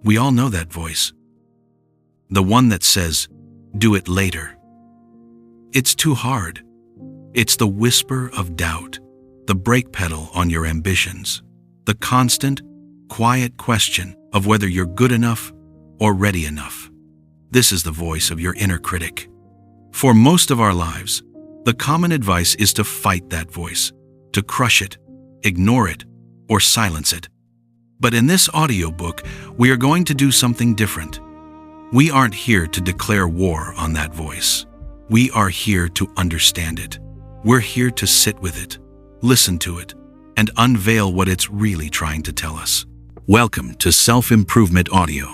We all know that voice. The one that says, "Do it later." It's too hard. It's the whisper of doubt, the brake pedal on your ambitions, the constant, quiet question of whether you're good enough or ready enough. This is the voice of your inner critic. For most of our lives, the common advice is to fight that voice, to crush it, ignore it, or silence it. But in this audiobook, we are going to do something different. We aren't here to declare war on that voice. We are here to understand it. We're here to sit with it, listen to it, and unveil what it's really trying to tell us. Welcome to Self-Improvement Audio.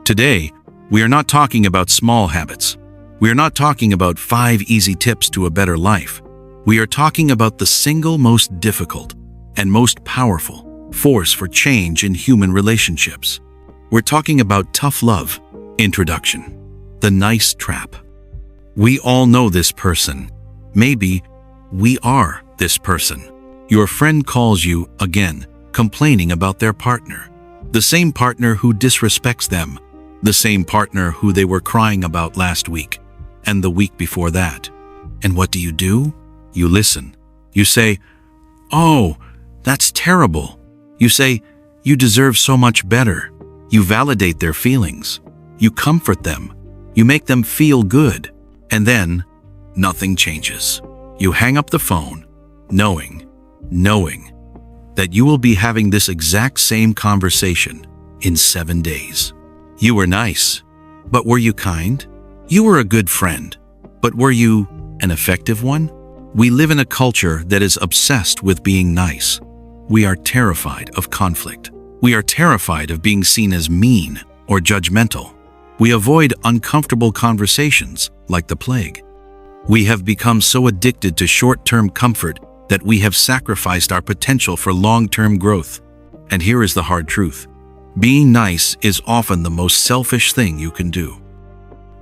Today, we are not talking about small habits. We are not talking about 5 easy tips to a better life. We are talking about the single most difficult and most powerful force for change in human relationships. We're talking about tough love. Introduction. The nice trap. We all know this person. Maybe we are this person. Your friend calls you again, complaining about their partner. The same partner who disrespects them. The same partner who they were crying about last week and the week before that. And what do? You listen. You say, "Oh, that's terrible." You say, "You deserve so much better." You validate their feelings. You comfort them. You make them feel good. And then, nothing changes. You hang up the phone, knowing that you will be having this exact same conversation in 7 days. You were nice, but were you kind? You were a good friend, but were you an effective one? We live in a culture that is obsessed with being nice. We are terrified of conflict. We are terrified of being seen as mean or judgmental. We avoid uncomfortable conversations like the plague. We have become so addicted to short-term comfort that we have sacrificed our potential for long-term growth. And here is the hard truth. Being nice is often the most selfish thing you can do.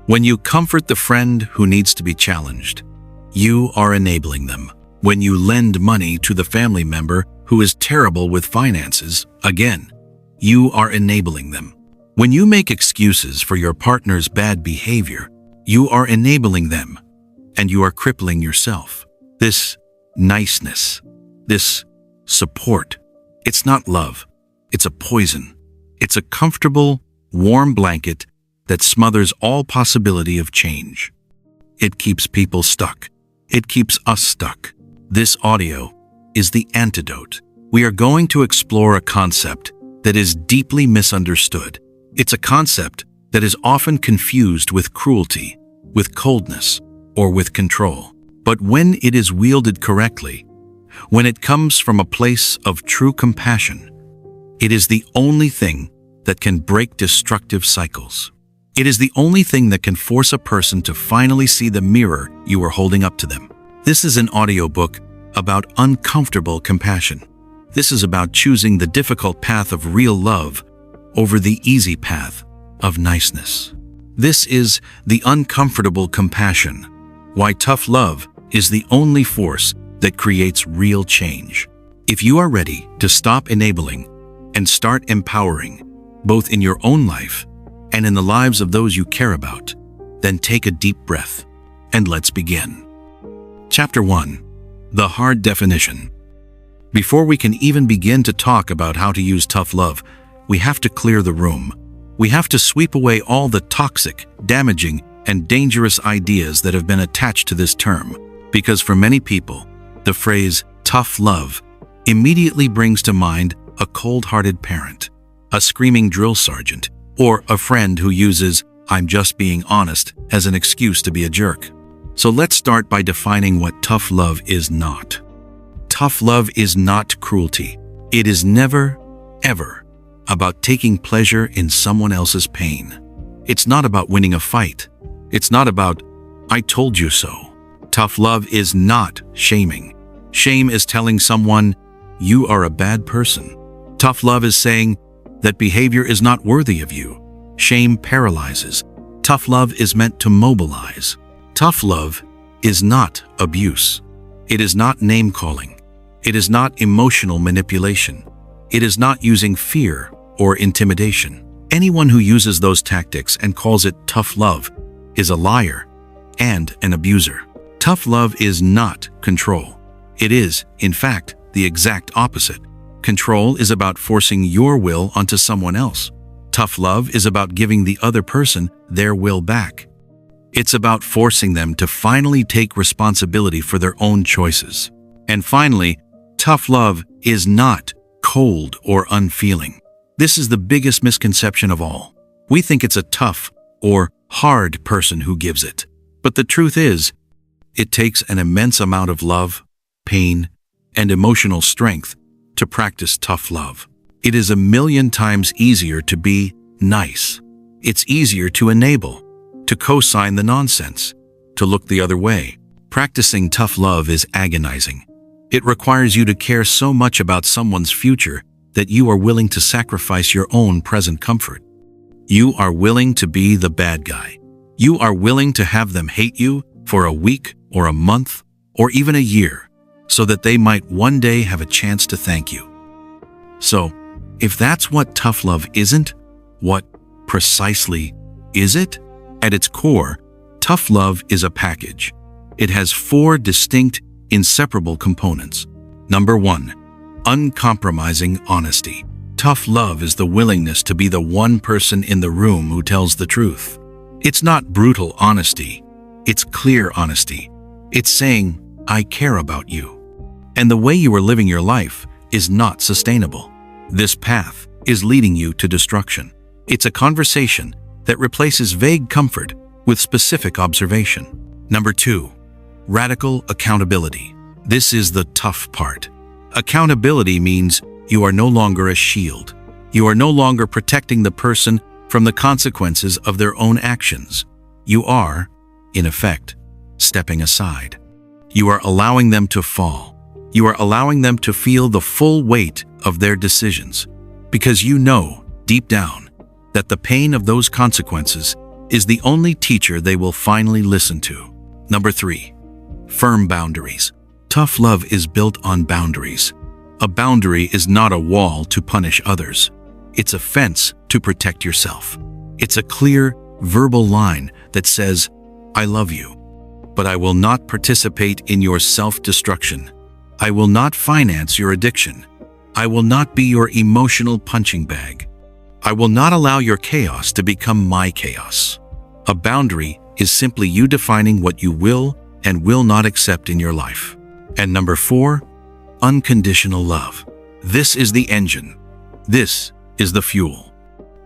When you comfort the friend who needs to be challenged, you are enabling them. When you lend money to the family member who is terrible with finances, again, you are enabling them. When you make excuses for your partner's bad behavior, you are enabling them, and you are crippling yourself. This niceness, this support, it's not love, it's a poison. It's a comfortable, warm blanket that smothers all possibility of change. It keeps people stuck. It keeps us stuck. This audio is the antidote. We are going to explore a concept that is deeply misunderstood. It's a concept that is often confused with cruelty, with coldness, or with control. But when it is wielded correctly, when it comes from a place of true compassion, it is the only thing that can break destructive cycles. It is the only thing that can force a person to finally see the mirror you are holding up to them. This is an audiobook about uncomfortable compassion. This is about choosing the difficult path of real love over the easy path of niceness. This is the uncomfortable compassion, why tough love is the only force that creates real change. If you are ready to stop enabling and start empowering, both in your own life and in the lives of those you care about, then take a deep breath and let's begin. Chapter 1. The Hard Definition. Before we can even begin to talk about how to use tough love, we have to clear the room. We have to sweep away all the toxic, damaging, and dangerous ideas that have been attached to this term, because for many people, the phrase tough love immediately brings to mind a cold-hearted parent, a screaming drill sergeant, or a friend who uses "I'm just being honest" as an excuse to be a jerk. So let's start by defining what tough love is not. Tough love is not cruelty. It is never, ever about taking pleasure in someone else's pain. It's not about winning a fight. It's not about "I told you so." Tough love is not shaming. Shame is telling someone you are a bad person. Tough love is saying that behavior is not worthy of you. Shame paralyzes. Tough love is meant to mobilize. Tough love is not abuse. It is not name-calling. It is not emotional manipulation. It is not using fear or intimidation. Anyone who uses those tactics and calls it tough love is a liar and an abuser. Tough love is not control. It is, in fact, the exact opposite. Control is about forcing your will onto someone else. Tough love is about giving the other person their will back. It's about forcing them to finally take responsibility for their own choices. And finally, tough love is not cold or unfeeling. This is the biggest misconception of all. We think it's a tough or hard person who gives it. But the truth is, it takes an immense amount of love, pain, and emotional strength to practice tough love. It is 1,000,000 times easier to be nice. It's easier to enable, to co-sign the nonsense, to look the other way. Practicing tough love is agonizing. It requires you to care so much about someone's future that you are willing to sacrifice your own present comfort. You are willing to be the bad guy. You are willing to have them hate you for a week or a month or even a year so that they might one day have a chance to thank you. So, if that's what tough love isn't, what precisely is it? At its core, tough love is a package. It has 4 distinct, inseparable components. Number 1, uncompromising honesty. Tough love is the willingness to be the one person in the room who tells the truth. It's not brutal honesty. It's clear honesty. It's saying, I care about you. And the way you are living your life is not sustainable. This path is leading you to destruction. It's a conversation that replaces vague comfort with specific observation. Number 2, radical accountability. This is the tough part. Accountability means you are no longer a shield. You are no longer protecting the person from the consequences of their own actions. You are, in effect, stepping aside. You are allowing them to fall. You are allowing them to feel the full weight of their decisions, because you know, deep down, that the pain of those consequences is the only teacher they will finally listen to. Number 3, firm boundaries. Tough love is built on boundaries. A boundary is not a wall to punish others. It's a fence to protect yourself. It's a clear, verbal line that says, I love you, but I will not participate in your self-destruction. I will not finance your addiction. I will not be your emotional punching bag. I will not allow your chaos to become my chaos. A boundary is simply you defining what you will and will not accept in your life. And number 4, unconditional love. This is the engine. This is the fuel.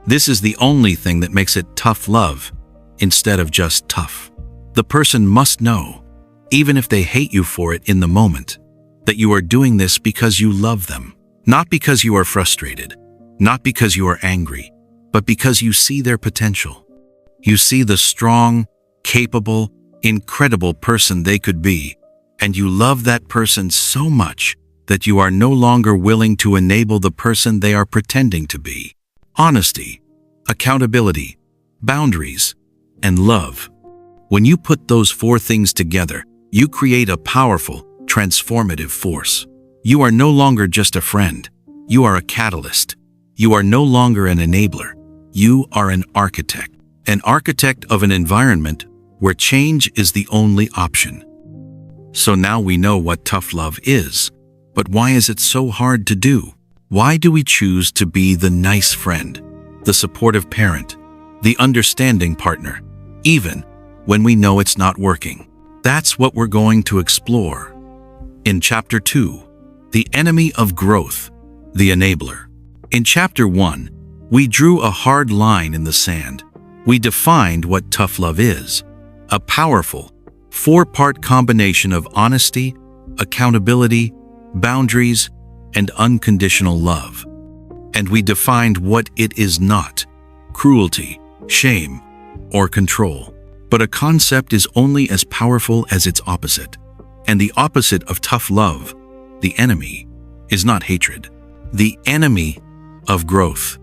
This is the only thing that makes it tough love instead of just tough. The person must know, even if they hate you for it in the moment, that you are doing this because you love them, not because you are frustrated, not because you are angry, but because you see their potential. You see the strong, capable, incredible person they could be, and you love that person so much that you are no longer willing to enable the person they are pretending to be. Honesty, accountability, boundaries, and love. When you put those 4 things together, you create a powerful, transformative force. You are no longer just a friend. You are a catalyst. You are no longer an enabler. You are an architect of an environment where change is the only option. So now we know what tough love is, but why is it so hard to do? Why do we choose to be the nice friend, the supportive parent, the understanding partner, even when we know it's not working? That's what we're going to explore in Chapter 2, The Enemy of Growth, the Enabler. In Chapter 1, we drew a hard line in the sand. We defined what tough love is, a powerful, 4-part combination of honesty, accountability, boundaries, and unconditional love. And we defined what it is not: cruelty, shame, or control. But a concept is only as powerful as its opposite. And the opposite of tough love, the enemy, is not hatred. The enemy of growth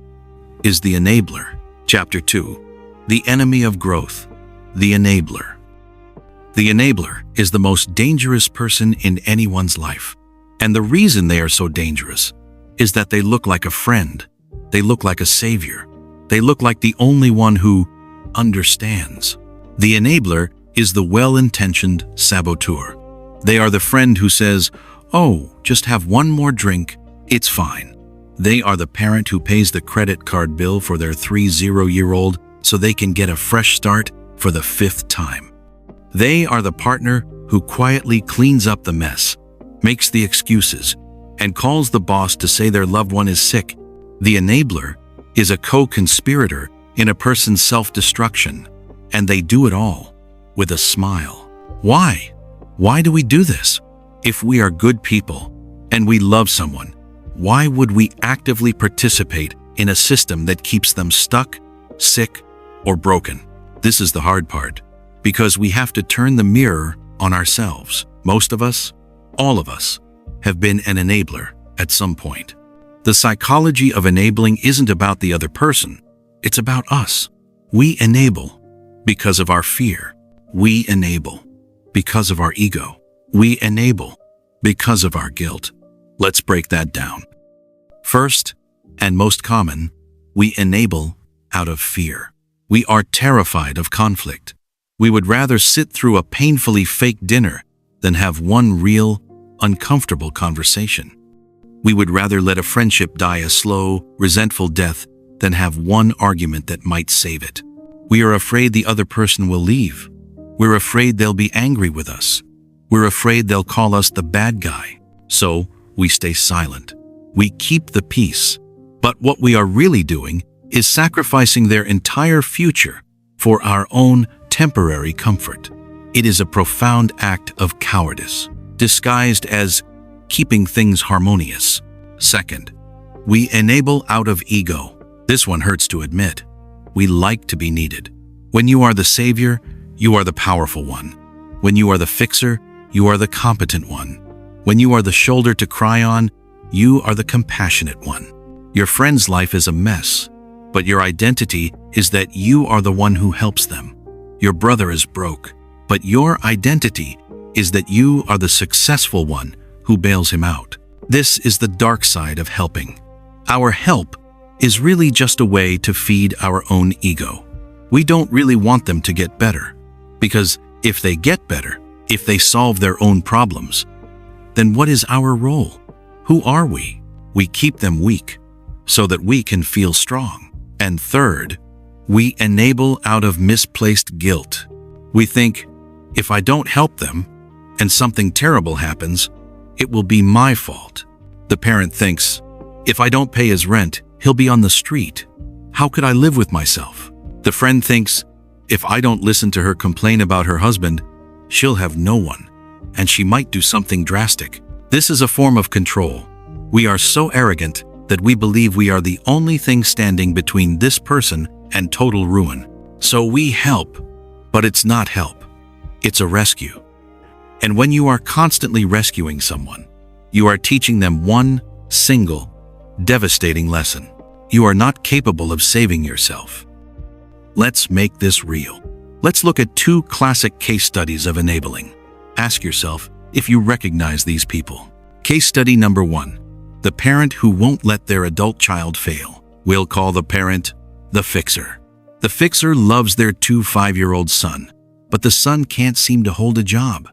is the enabler. Chapter 2, The Enemy of Growth, the Enabler. The enabler is the most dangerous person in anyone's life. And the reason they are so dangerous is that they look like a friend, they look like a savior, They look like the only one who understands. The enabler is the well-intentioned saboteur. They are the friend who says, "Oh, just have one more drink, it's fine." They are the parent who pays the credit card bill for their 30-year-old so they can get a fresh start for the 5th time. They are the partner who quietly cleans up the mess, makes the excuses, and calls the boss to say their loved one is sick. The enabler is a co-conspirator in a person's self-destruction, and they do it all with a smile. Why? Why do we do this? If we are good people and we love someone, why would we actively participate in a system that keeps them stuck, sick, or broken? This is the hard part, because we have to turn the mirror on ourselves. Most of us, all of us, have been an enabler at some point. The psychology of enabling isn't about the other person, it's about us. We enable because of our fear. We enable because of our ego. We enable because of our guilt. Let's break that down. First, and most common, we enable out of fear. We are terrified of conflict. We would rather sit through a painfully fake dinner than have one real, uncomfortable conversation. We would rather let a friendship die a slow, resentful death than have one argument that might save it. We are afraid the other person will leave. We're afraid they'll be angry with us. We're afraid they'll call us the bad guy. So we stay silent. We keep the peace. But what we are really doing is sacrificing their entire future for our own temporary comfort. It is a profound act of cowardice, disguised as keeping things harmonious. Second, we enable out of ego. This one hurts to admit. We like to be needed. When you are the savior, you are the powerful one. When you are the fixer, you are the competent one. When you are the shoulder to cry on, you are the compassionate one. Your friend's life is a mess, but your identity is that you are the one who helps them. Your brother is broke, but your identity is that you are the successful one who bails him out. This is the dark side of helping. Our help is really just a way to feed our own ego. We don't really want them to get better, because if they get better, if they solve their own problems, then what is our role? Who are we? We keep them weak so that we can feel strong. And third, we enable out of misplaced guilt. We think, if I don't help them and something terrible happens, it will be my fault. The parent thinks, if I don't pay his rent, he'll be on the street. How could I live with myself? The friend thinks, if I don't listen to her complain about her husband, she'll have no one, and she might do something drastic. This is a form of control. We are so arrogant that we believe we are the only thing standing between this person and total ruin. So we help, but it's not help. It's a rescue. And when you are constantly rescuing someone, you are teaching them one single, devastating lesson. You are not capable of saving yourself. Let's make this real. Let's look at 2 classic case studies of enabling. Ask yourself if you recognize these people. Case study number 1. The parent who won't let their adult child fail. We'll call the parent the fixer. The fixer loves their 2 5-year-old son, but the son can't seem to hold a job.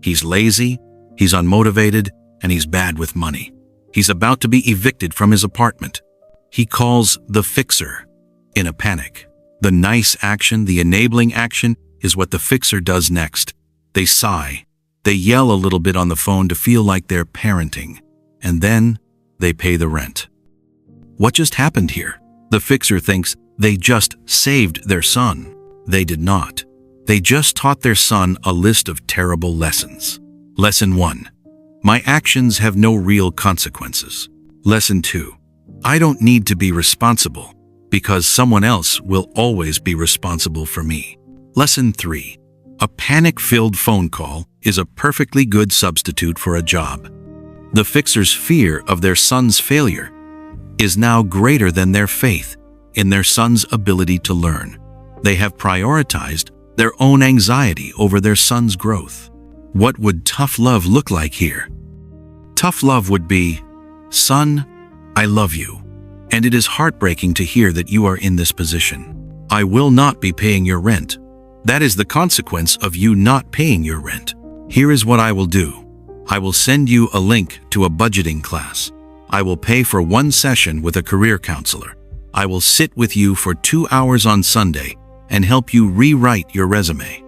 He's lazy, he's unmotivated, and he's bad with money. He's about to be evicted from his apartment. He calls the fixer in a panic. The nice action, the enabling action, is what the fixer does next. They sigh. They yell a little bit on the phone to feel like they're parenting. And then they pay the rent. What just happened here? The fixer thinks they just saved their son. They did not. They just taught their son a list of terrible lessons. Lesson 1. My actions have no real consequences. Lesson 2. I don't need to be responsible because someone else will always be responsible for me. Lesson 3. A panic-filled phone call is a perfectly good substitute for a job. The fixer's fear of their son's failure is now greater than their faith in their son's ability to learn. They have prioritized their own anxiety over their son's growth. What would tough love look like here? Tough love would be, son, I love you, And it is heartbreaking to hear that you are in this position. I will not be paying your rent. That is the consequence of you not paying your rent. Here is what I will do. I will send you a link to a budgeting class. I will pay for one session with a career counselor. I will sit with you for 2 hours on Sunday and help you rewrite your resume.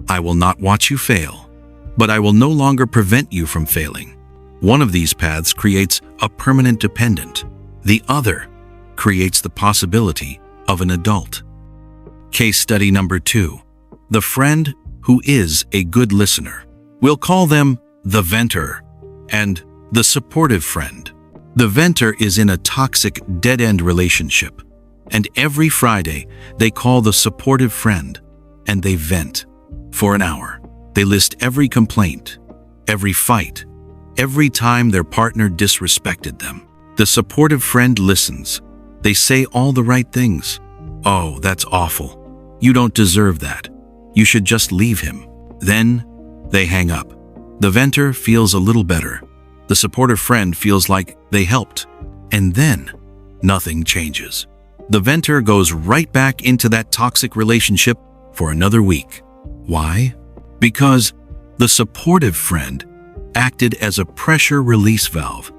I will not watch you fail, but I will no longer prevent you from failing. One of these paths creates a permanent dependent. The other creates the possibility of an adult. Case study number 2. The friend who is a good listener. We'll call them the venter and the supportive friend. The venter is in a toxic, dead-end relationship, and every Friday they call the supportive friend and they vent. For an hour, they list every complaint, every fight, every time their partner disrespected them. The supportive friend listens. They say all the right things. Oh, that's awful. You don't deserve that. You should just leave him. Then they hang up. The venter feels a little better. The supportive friend feels like they helped. And then nothing changes. The venter goes right back into that toxic relationship for another week. Why? Because the supportive friend acted as a pressure release valve.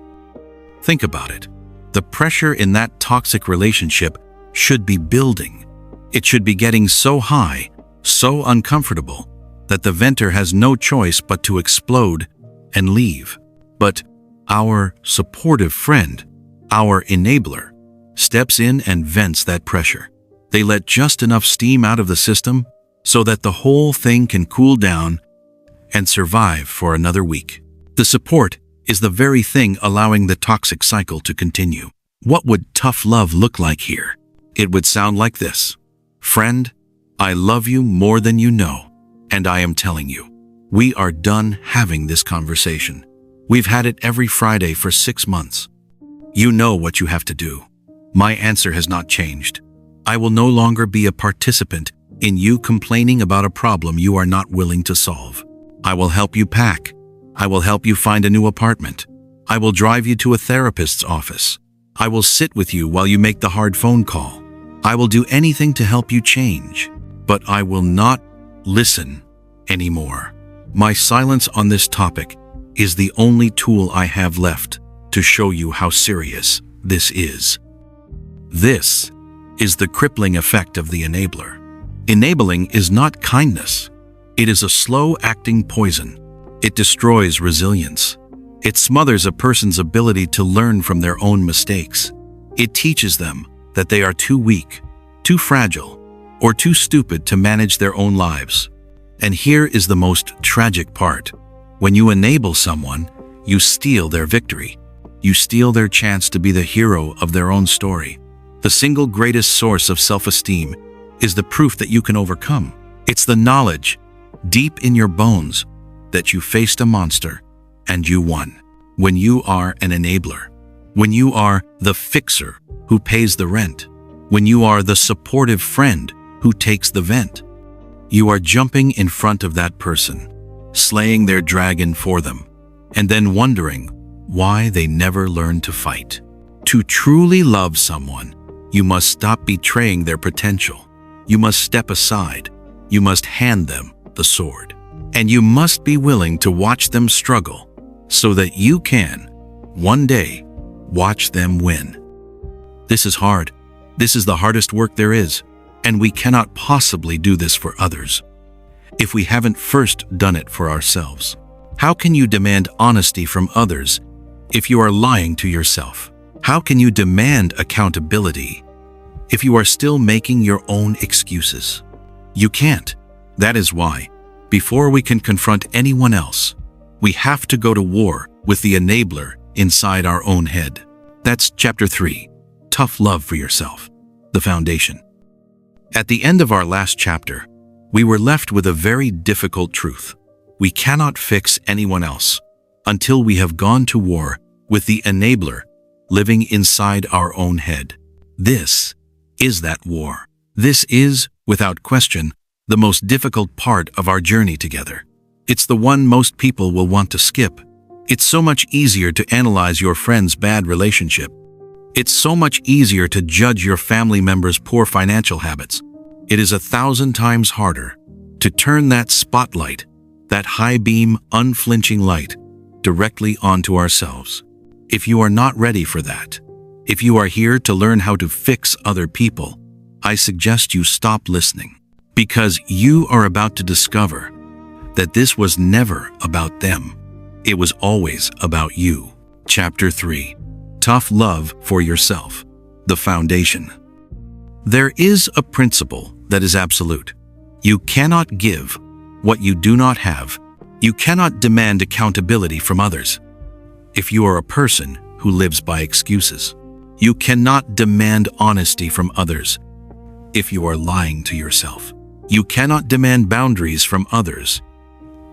Think about it. The pressure in that toxic relationship should be building. It should be getting so high, so uncomfortable, that the venter has no choice but to explode and leave. But our supportive friend, our enabler, steps in and vents that pressure. They let just enough steam out of the system so that the whole thing can cool down and survive for another week. The support is the very thing allowing the toxic cycle to continue. What would tough love look like here? It would sound like this. Friend, I love you more than you know, and I am telling you, we are done having this conversation. We've had it every Friday for 6 months. You know what you have to do. My answer has not changed. I will no longer be a participant in you complaining about a problem you are not willing to solve. I will help you pack. I will help you find a new apartment. I will drive you to a therapist's office. I will sit with you while you make the hard phone call. I will do anything to help you change, but I will not listen anymore. My silence on this topic is the only tool I have left to show you how serious this is. This is the crippling effect of the enabler. Enabling is not kindness. It is a slow-acting poison. It destroys resilience. It smothers a person's ability to learn from their own mistakes. It teaches them that they are too weak, too fragile, or too stupid to manage their own lives. And here is the most tragic part. When you enable someone, you steal their victory. You steal their chance to be the hero of their own story. The single greatest source of self-esteem is the proof that you can overcome. It's the knowledge, deep in your bones, that you faced a monster and you won. When you are an enabler, when you are the fixer who pays the rent, when you are the supportive friend who takes the vent, you are jumping in front of that person, slaying their dragon for them, and then wondering why they never learned to fight. To truly love someone, you must stop betraying their potential. You must step aside. You must hand them the sword. And you must be willing to watch them struggle so that you can, one day, watch them win. This is hard. This is the hardest work there is, and we cannot possibly do this for others if we haven't first done it for ourselves. How can you demand honesty from others if you are lying to yourself? How can you demand accountability if you are still making your own excuses? You can't. That is why, before we can confront anyone else, we have to go to war with the enabler inside our own head. That's Chapter 3, Tough Love for Yourself, the foundation. At the end of our last chapter, we were left with a very difficult truth. We cannot fix anyone else until we have gone to war with the enabler living inside our own head. This is that war. This is, without question, the most difficult part of our journey together. It's the one most people will want to skip. It's so much easier to analyze your friend's bad relationship. It's so much easier to judge your family members' poor financial habits. It is 1,000 times harder to turn that spotlight, that high-beam, unflinching light, directly onto ourselves. If you are not ready for that, if you are here to learn how to fix other people, I suggest you stop listening, because you are about to discover that this was never about them. It was always about you. Chapter 3. Tough Love for Yourself. The Foundation. There is a principle that is absolute. You cannot give what you do not have. You cannot demand accountability from others. If you are a person who lives by excuses, you cannot demand honesty from others. If you are lying to yourself, you cannot demand boundaries from others.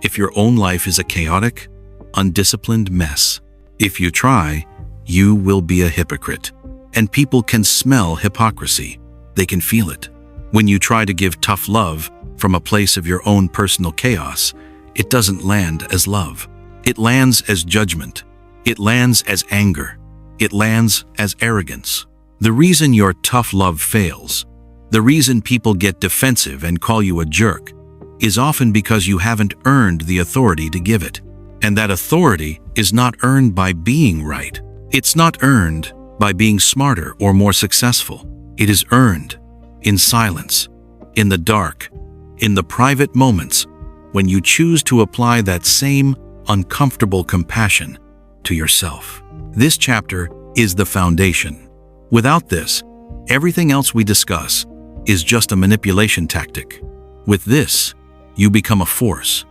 If your own life is a chaotic, undisciplined mess, if you try, you will be a hypocrite. And people can smell hypocrisy. They can feel it. When you try to give tough love from a place of your own personal chaos, it doesn't land as love. It lands as judgment. It lands as anger. It lands as arrogance. The reason your tough love fails, the reason people get defensive and call you a jerk, is often because you haven't earned the authority to give it. And that authority is not earned by being right. It's not earned by being smarter or more successful. It is earned in silence, in the dark, in the private moments when you choose to apply that same uncomfortable compassion to yourself. This chapter is the foundation. Without this, everything else we discuss is just a manipulation tactic. With this, you become a force.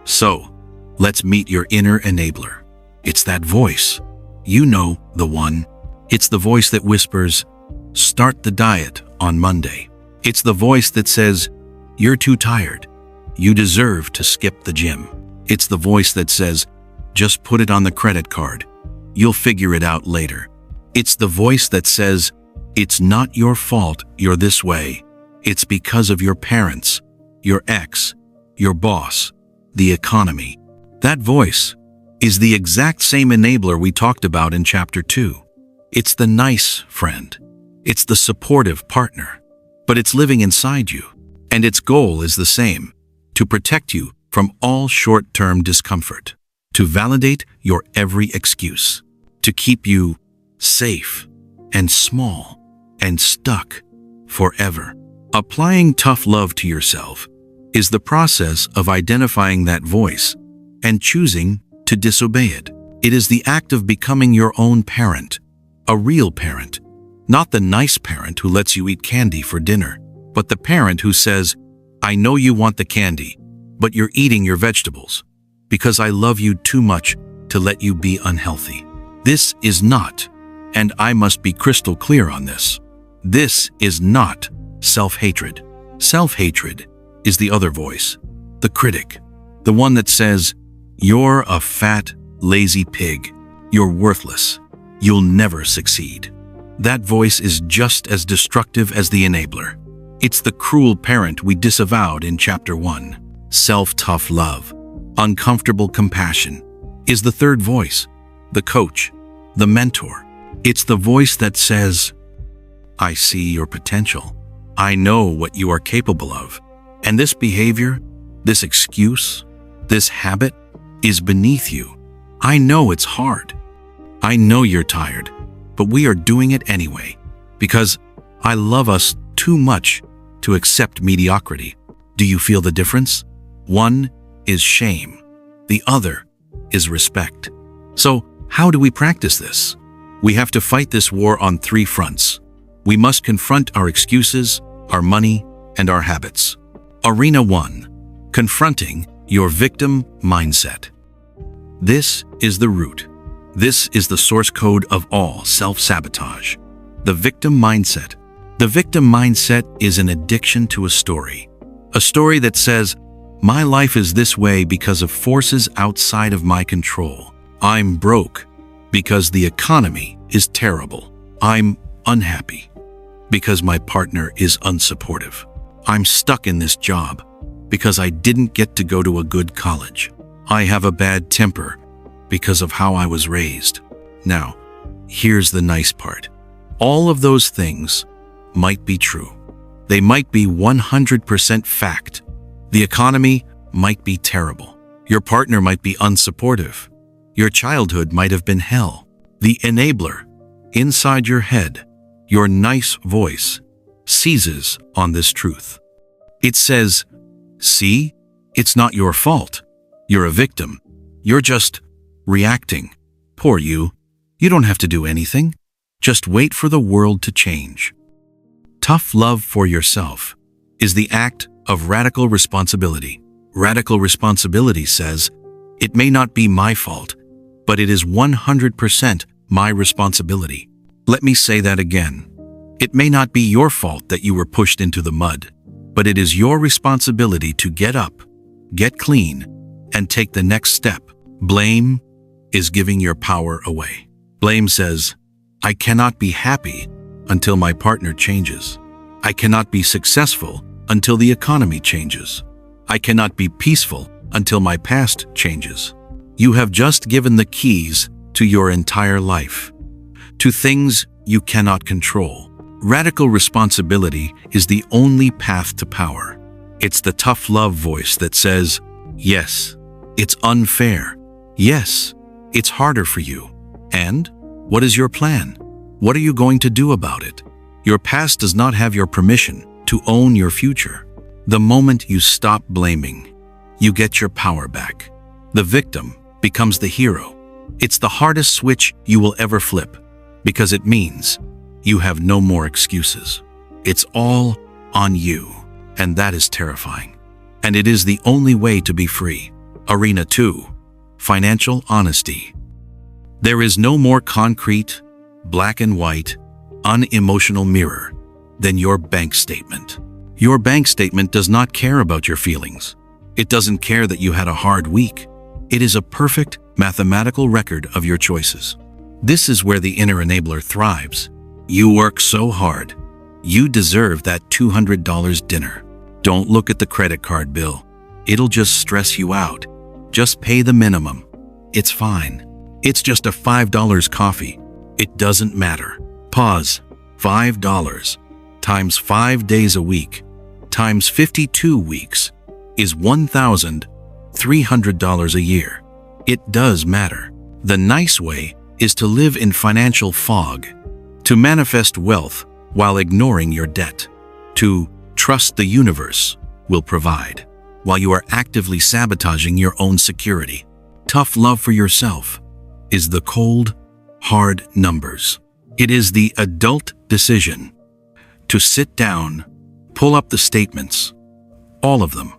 So, let's meet your inner enabler. It's that voice. You know the one. It's the voice that whispers, "Start the diet on Monday." It's the voice that says, "You're too tired. You deserve to skip the gym." It's the voice that says, "Just put it on the credit card. You'll figure it out later." It's the voice that says, "It's not your fault you're this way. It's because of your parents, your ex, your boss, the economy." That voice is the exact same enabler we talked about in Chapter 2. It's the nice friend. It's the supportive partner. But it's living inside you. And its goal is the same: to protect you from all short-term discomfort, to validate your every excuse, to keep you safe and small and stuck forever. Applying tough love to yourself is the process of identifying that voice and choosing to disobey it. It is the act of becoming your own parent, a real parent, not the nice parent who lets you eat candy for dinner, but the parent who says, "I know you want the candy, but you're eating your vegetables because I love you too much to let you be unhealthy." This is not, and I must be crystal clear on this, this is not self-hatred. Self-hatred is the other voice, the critic, the one that says, "You're a fat, lazy pig. You're worthless. You'll never succeed." That voice is just as destructive as the enabler. It's the cruel parent we disavowed in Chapter 1. Self-tough love, uncomfortable compassion, is the third voice, the coach, the mentor. It's the voice that says, "I see your potential. I know what you are capable of. And this behavior, this excuse, this habit is beneath you. I know it's hard. I know you're tired, but we are doing it anyway because I love us too much to accept mediocrity." Do you feel the difference? One is shame. The other is respect. So, how do we practice this? We have to fight this war on 3 fronts. We must confront our excuses, our money, and our habits. Arena 1. Confronting your victim mindset. This is the root. This is the source code of all self-sabotage. The victim mindset. The victim mindset is an addiction to a story that says, "My life is this way because of forces outside of my control. I'm broke because the economy is terrible. I'm unhappy because my partner is unsupportive. I'm stuck in this job because I didn't get to go to a good college. I have a bad temper because of how I was raised." Now, here's the nice part. All of those things might be true. They might be 100% fact. The economy might be terrible. Your partner might be unsupportive. Your childhood might have been hell. The enabler, inside your head, your nice voice, seizes on this truth. It says, see, it's not your fault. You're a victim. You're just reacting. Poor you. You don't have to do anything. Just wait for the world to change. Tough love for yourself is the act of radical responsibility. Radical responsibility says, it may not be my fault, but it is 100% my responsibility. Let me say that again. It may not be your fault that you were pushed into the mud, but it is your responsibility to get up, get clean, and take the next step. Blame is giving your power away. Blame says, I cannot be happy until my partner changes. I cannot be successful until the economy changes. I cannot be peaceful until my past changes. You have just given the keys to your entire life, to things you cannot control. Radical responsibility is the only path to power. It's the tough love voice that says, yes, it's unfair. Yes, it's harder for you. And what is your plan? What are you going to do about it? Your past does not have your permission to own your future. The moment you stop blaming, you get your power back. The victim becomes the hero. It's the hardest switch you will ever flip, because it means you have no more excuses. It's all on you, and that is terrifying. And it is the only way to be free. Arena 2. Financial honesty. There is no more concrete, black and white, unemotional mirror than your bank statement. Your bank statement does not care about your feelings. It doesn't care that you had a hard week. It is a perfect mathematical record of your choices. This is where the inner enabler thrives. You work so hard. You deserve that $200 dinner. Don't look at the credit card bill. It'll just stress you out. Just pay the minimum. It's fine. It's just a $5 coffee. It doesn't matter. Pause. $5 times 5 days a week times 52 weeks is $1,300 a year. It does matter. The nice way is to live in financial fog, to manifest wealth while ignoring your debt, to trust the universe will provide while you are actively sabotaging your own security. Tough love for yourself is the cold, hard numbers. It is the adult decision to sit down, pull up the statements, all of them,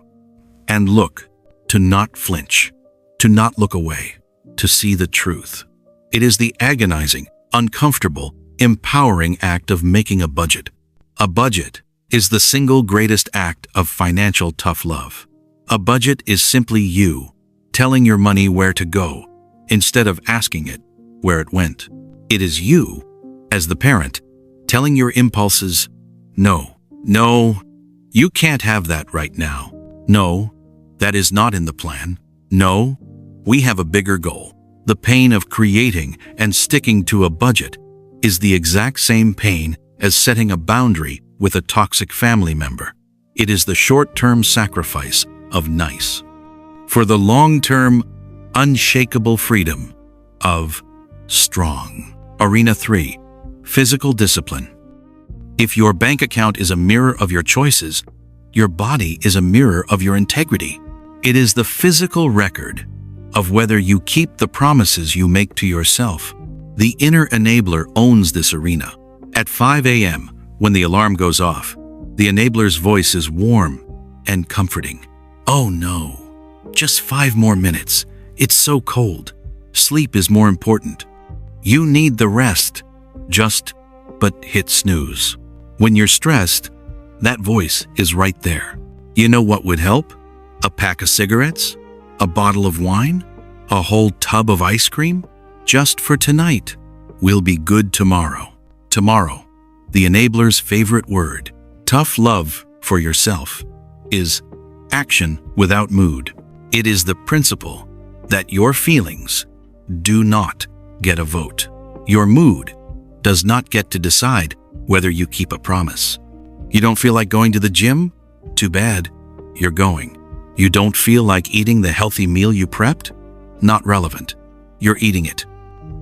and look, to not flinch, to not look away, to see the truth. It is the agonizing, uncomfortable, empowering act of making a budget. A budget is the single greatest act of financial tough love. A budget is simply you telling your money where to go instead of asking it where it went. It is you, as the parent, telling your impulses, no, you can't have that right now. No, that is not in the plan. No, we have a bigger goal. The pain of creating and sticking to a budget is the exact same pain as setting a boundary with a toxic family member. It is the short-term sacrifice of nice for the long-term, unshakable freedom of strong. Arena 3. Physical discipline. If your bank account is a mirror of your choices, your body is a mirror of your integrity. It is the physical record of whether you keep the promises you make to yourself. The inner enabler owns this arena. At 5 a.m., when the alarm goes off, the enabler's voice is warm and comforting. Oh no, just 5 more minutes. It's so cold. Sleep is more important. You need the rest. But hit snooze. When you're stressed, that voice is right there. You know what would help? A pack of cigarettes? A bottle of wine? A whole tub of ice cream? Just for tonight. We'll be good tomorrow. Tomorrow, the enabler's favorite word. Tough love for yourself is action without mood. It is the principle that your feelings do not get a vote. Your mood does not get to decide whether you keep a promise. You don't feel like going to the gym? Too bad. You're going. You don't feel like eating the healthy meal you prepped? Not relevant. You're eating it.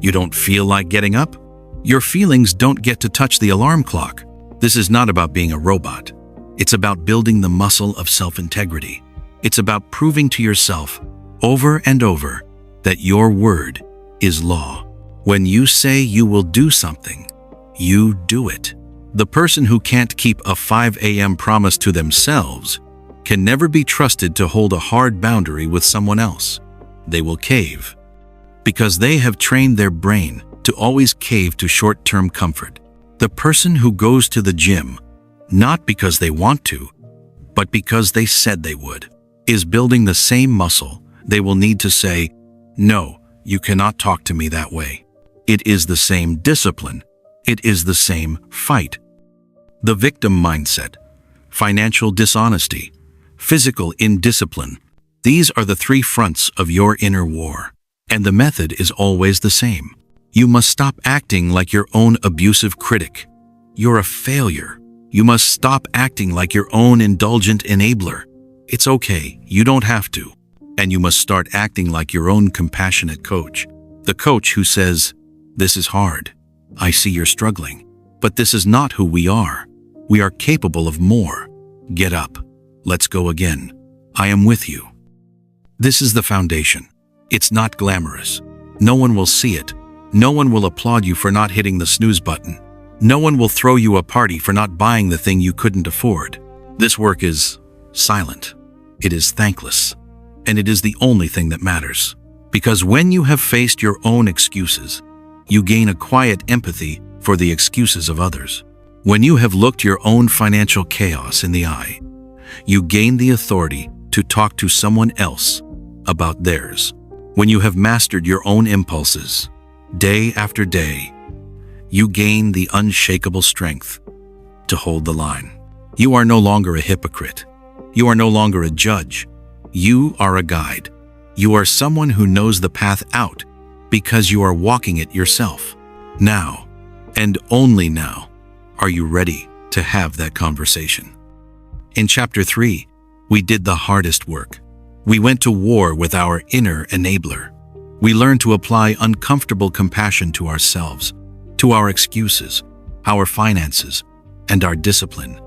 You don't feel like getting up? Your feelings don't get to touch the alarm clock. This is not about being a robot. It's about building the muscle of self-integrity. It's about proving to yourself over and over that your word is law. When you say you will do something, you do it. The person who can't keep a 5 a.m. promise to themselves can never be trusted to hold a hard boundary with someone else. They will cave because they have trained their brain to always cave to short-term comfort. The person who goes to the gym, not because they want to, but because they said they would, is building the same muscle they will need to say, "No, you cannot talk to me that way." It is the same discipline. It is the same fight. The victim mindset, financial dishonesty, physical indiscipline, these are the three fronts of your inner war. And the method is always the same. You must stop acting like your own abusive critic. You're a failure. You must stop acting like your own indulgent enabler. It's okay, you don't have to. And you must start acting like your own compassionate coach. The coach who says, "This is hard. I see you're struggling. But this is not who we are. We are capable of more. Get up. Let's go again. I am with you." This is the foundation. It's not glamorous. No one will see it. No one will applaud you for not hitting the snooze button. No one will throw you a party for not buying the thing you couldn't afford. This work is silent. It is thankless. And it is the only thing that matters. Because when you have faced your own excuses, you gain a quiet empathy for the excuses of others. When you have looked your own financial chaos in the eye, you gain the authority to talk to someone else about theirs. When you have mastered your own impulses, day after day, you gain the unshakable strength to hold the line. You are no longer a hypocrite. You are no longer a judge. You are a guide. You are someone who knows the path out because you are walking it yourself. Now, and only now, are you ready to have that conversation. In Chapter 3, we did the hardest work. We went to war with our inner enabler. We learned to apply uncomfortable compassion to ourselves, to our excuses, our finances, and our discipline.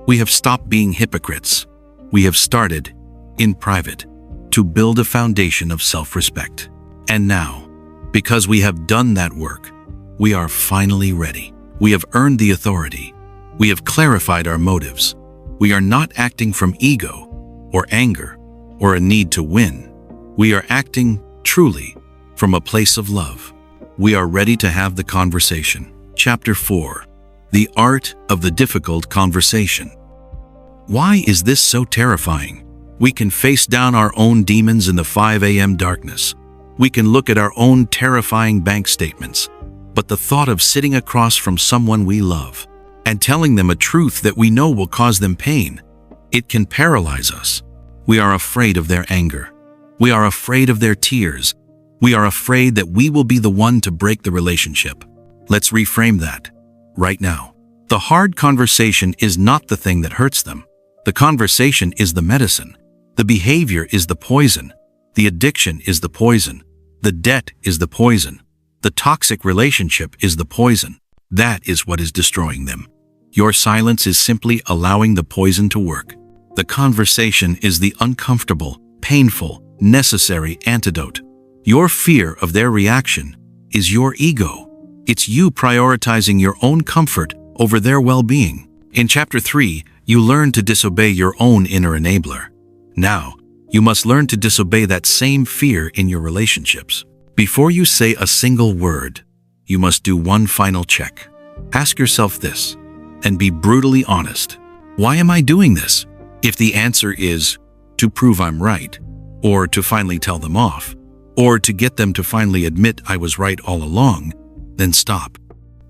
We have stopped being hypocrites. We have started, in private, to build a foundation of self-respect. And now, because we have done that work, we are finally ready. We have earned the authority. We have clarified our motives. We are not acting from ego or anger or a need to win. We are acting truly from a place of love. We are ready to have the conversation. Chapter 4. The Art of the Difficult Conversation. Why is this so terrifying? We can face down our own demons in the 5 a.m. darkness. We can look at our own terrifying bank statements. But the thought of sitting across from someone we love and telling them a truth that we know will cause them pain, it can paralyze us. We are afraid of their anger. We are afraid of their tears. We are afraid that we will be the one to break the relationship. Let's reframe that right now. The hard conversation is not the thing that hurts them. The conversation is the medicine. The behavior is the poison. The addiction is the poison. The debt is the poison. The toxic relationship is the poison. That is what is destroying them. Your silence is simply allowing the poison to work. The conversation is the uncomfortable, painful, necessary antidote. Your fear of their reaction is your ego. It's you prioritizing your own comfort over their well-being. In Chapter 3, you learn to disobey your own inner enabler. Now, you must learn to disobey that same fear in your relationships. Before you say a single word, you must do one final check. Ask yourself this, and be brutally honest. Why am I doing this? If the answer is to prove I'm right, or to finally tell them off, or to get them to finally admit I was right all along, then stop.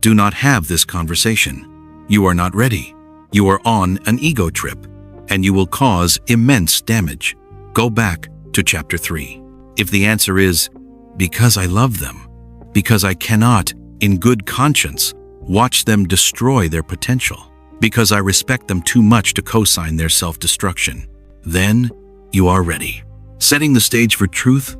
Do not have this conversation. You are not ready. You are on an ego trip, and you will cause immense damage. Go back to Chapter 3. If the answer is, because I love them, because I cannot in good conscience, watch them destroy their potential, because I respect them too much to co-sign their self-destruction. Then you are ready. Setting the stage for truth.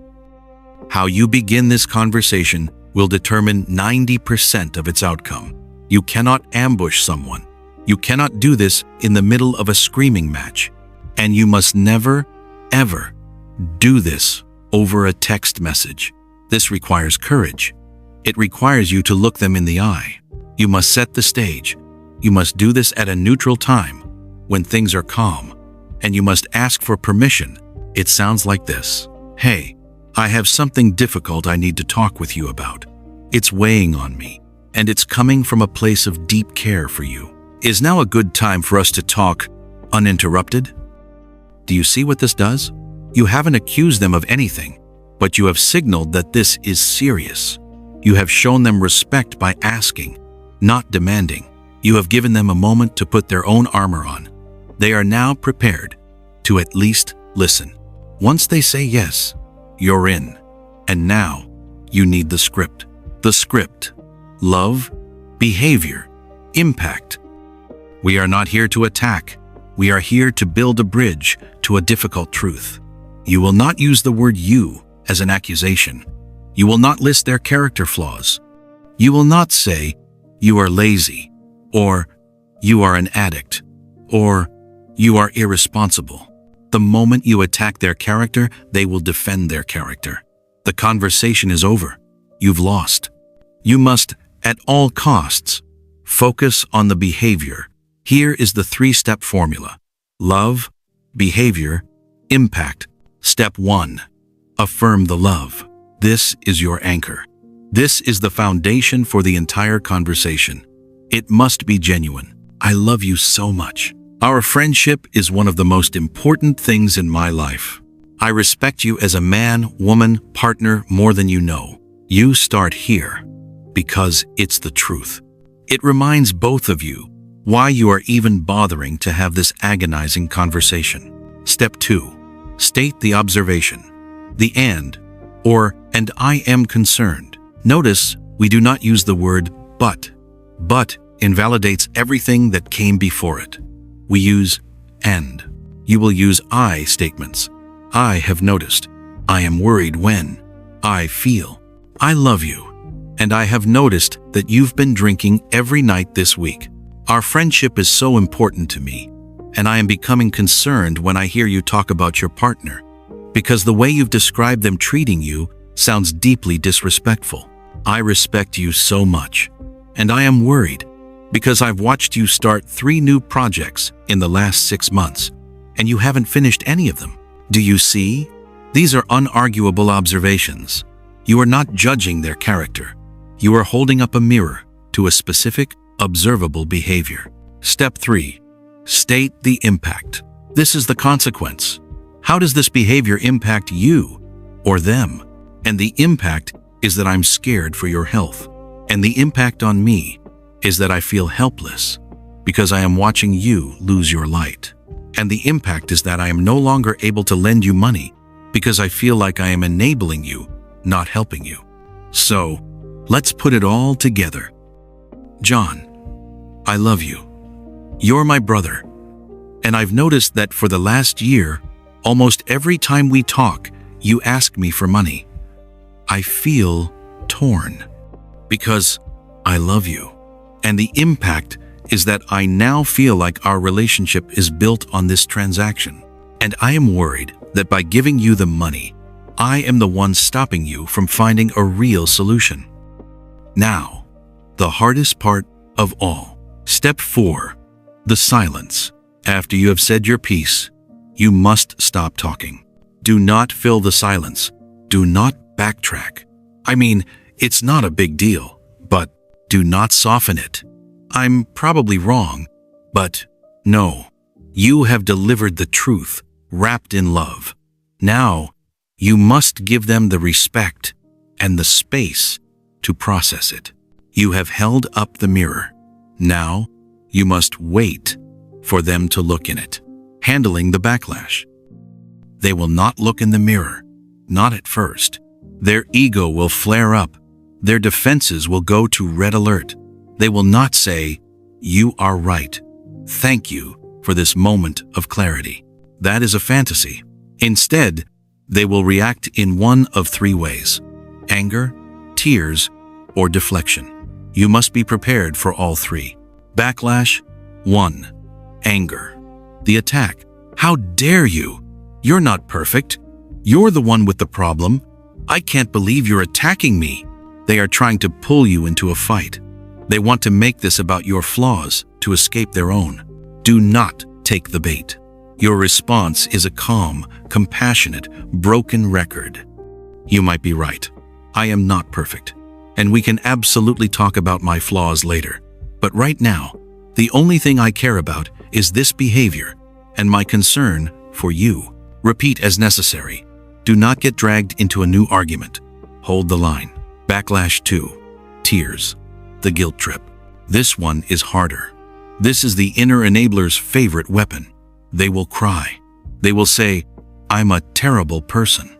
How you begin this conversation will determine 90% of its outcome. You cannot ambush someone. You cannot do this in the middle of a screaming match. And you must never, ever do this over a text message. This requires courage. It requires you to look them in the eye. You must set the stage. You must do this at a neutral time, when things are calm, and you must ask for permission. It sounds like this. Hey, I have something difficult I need to talk with you about. It's weighing on me, and it's coming from a place of deep care for you. Is now a good time for us to talk uninterrupted? Do you see what this does? You haven't accused them of anything, but you have signaled that this is serious. You have shown them respect by asking, not demanding. You have given them a moment to put their own armor on. They are now prepared to at least listen. Once they say yes, you're in. And now you need the script. The script: love, behavior, impact. We are not here to attack. We are here to build a bridge to a difficult truth. You will not use the word "you" as an accusation. You will not list their character flaws. You will not say, "You are lazy," or "You are an addict," or "You are irresponsible." The moment you attack their character, they will defend their character. The conversation is over. You've lost. You must, at all costs, focus on the behavior. Here is the 3-step formula: love, behavior, impact. Step 1. Affirm the love. This is your anchor. This is the foundation for the entire conversation. It must be genuine. I love you so much. Our friendship is one of the most important things in my life. I respect you as a man, woman, partner more than you know. You start here because it's the truth. It reminds both of you why you are even bothering to have this agonizing conversation. Step 2. State the observation. The and, or and I am concerned. Notice we do not use the word but. But invalidates everything that came before it. We use and. You will use I statements. I have noticed. I am worried when. I feel. I love you. And I have noticed that you've been drinking every night this week. Our friendship is so important to me, and I am becoming concerned when I hear you talk about your partner, because the way you've described them treating you sounds deeply disrespectful. I respect you so much, and I am worried because I've watched you start 3 new projects in the last 6 months, and you haven't finished any of them. Do you see? These are unarguable observations. You are not judging their character. You are holding up a mirror to a specific, observable behavior. Step 3. State the impact. This is the consequence. How does this behavior impact you or them? And the impact is that I'm scared for your health. And the impact on me is that I feel helpless because I am watching you lose your light. And the impact is that I am no longer able to lend you money because I feel like I am enabling you, not helping you. So, let's put it all together. John, I love you. You're my brother. And I've noticed that for the last year, almost every time we talk, you ask me for money. I feel torn because I love you. And the impact is that I now feel like our relationship is built on this transaction. And I am worried that by giving you the money, I am the one stopping you from finding a real solution. Now, the hardest part of all. Step 4. The silence. After you have said your piece, you must stop talking. Do not fill the silence. Do not backtrack. I mean, it's not a big deal, but do not soften it. I'm probably wrong, but no. You have delivered the truth, wrapped in love. Now, you must give them the respect and the space to process it. You have held up the mirror. Now, you must wait for them to look in it, handling the backlash. They will not look in the mirror, not at first. Their ego will flare up, Their defenses will go to red alert. They will not say, "You are right. Thank you for this moment of clarity." That is a fantasy. Instead, they will react in one of three ways: anger, tears, or deflection. You must be prepared for all three. Backlash 1. Anger. The attack. "How dare you? You're not perfect. You're the one with the problem. I can't believe you're attacking me." They are trying to pull you into a fight. They want to make this about your flaws to escape their own. Do not take the bait. Your response is a calm, compassionate, broken record. "You might be right. I am not perfect. And we can absolutely talk about my flaws later. But right now, the only thing I care about is this behavior and my concern for you." Repeat as necessary. Do not get dragged into a new argument. Hold the line. Backlash 2. Tears. The guilt trip. This one is harder. This is the inner enabler's favorite weapon. They will cry. They will say, "I'm a terrible person.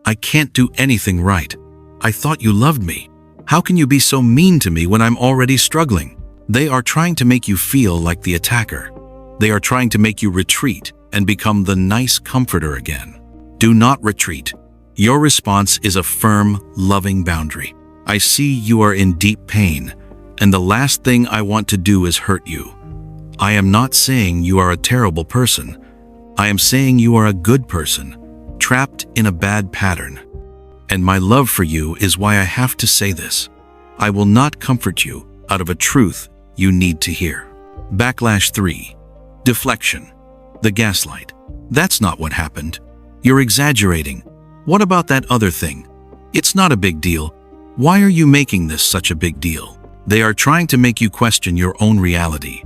I can't do anything right. I thought you loved me. How can you be so mean to me when I'm already struggling?" They are trying to make you feel like the attacker. They are trying to make you retreat and become the nice comforter again. Do not retreat. Your response is a firm, loving boundary. "I see you are in deep pain, and the last thing I want to do is hurt you. I am not saying you are a terrible person. I am saying you are a good person, trapped in a bad pattern. And my love for you is why I have to say this. I will not comfort you out of a truth you need to hear." Backlash 3. Deflection. The gaslight. "That's not what happened. You're exaggerating. What about that other thing? It's not a big deal. Why are you making this such a big deal?" They are trying to make you question your own reality,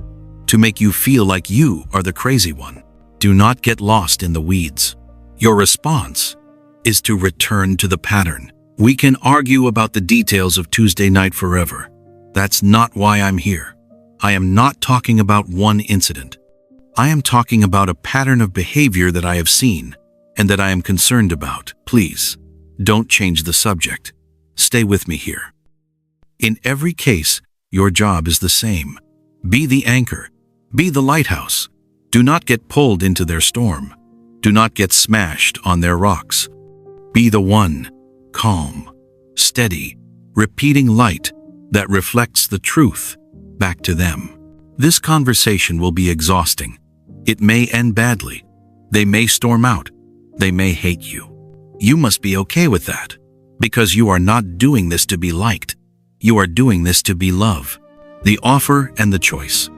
to make you feel like you are the crazy one. Do not get lost in the weeds. Your response is to return to the pattern. We can argue about the details of Tuesday night forever. That's not why I'm here. I am not talking about one incident. I am talking about a pattern of behavior that I have seen and that I am concerned about. Please, don't change the subject. Stay with me here. In every case, your job is the same. Be the anchor. Be the lighthouse. Do not get pulled into their storm. Do not get smashed on their rocks. Be the one, calm, steady, repeating light that reflects the truth back to them. This conversation will be exhausting. It may end badly. They may storm out. They may hate you. You must be okay with that, because you are not doing this to be liked. You are doing this to be loved. The offer and the choice.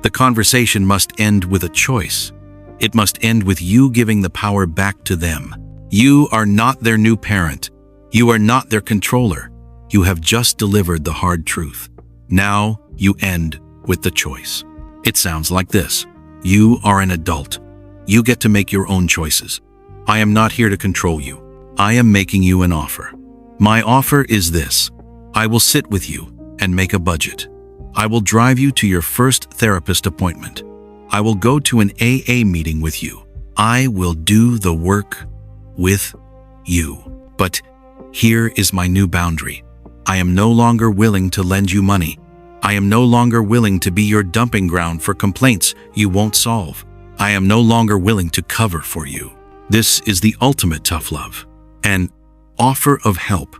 The conversation must end with a choice. It must end with you giving the power back to them. You are not their new parent. You are not their controller. You have just delivered the hard truth. Now you end with the choice. It sounds like this. You are an adult. You get to make your own choices. I am not here to control you. I am making you an offer. My offer is this. I will sit with you and make a budget. I will drive you to your first therapist appointment. I will go to an AA meeting with you. I will do the work with you. But here is my new boundary. I am no longer willing to lend you money. I am no longer willing to be your dumping ground for complaints you won't solve. I am no longer willing to cover for you. This is the ultimate tough love. An offer of help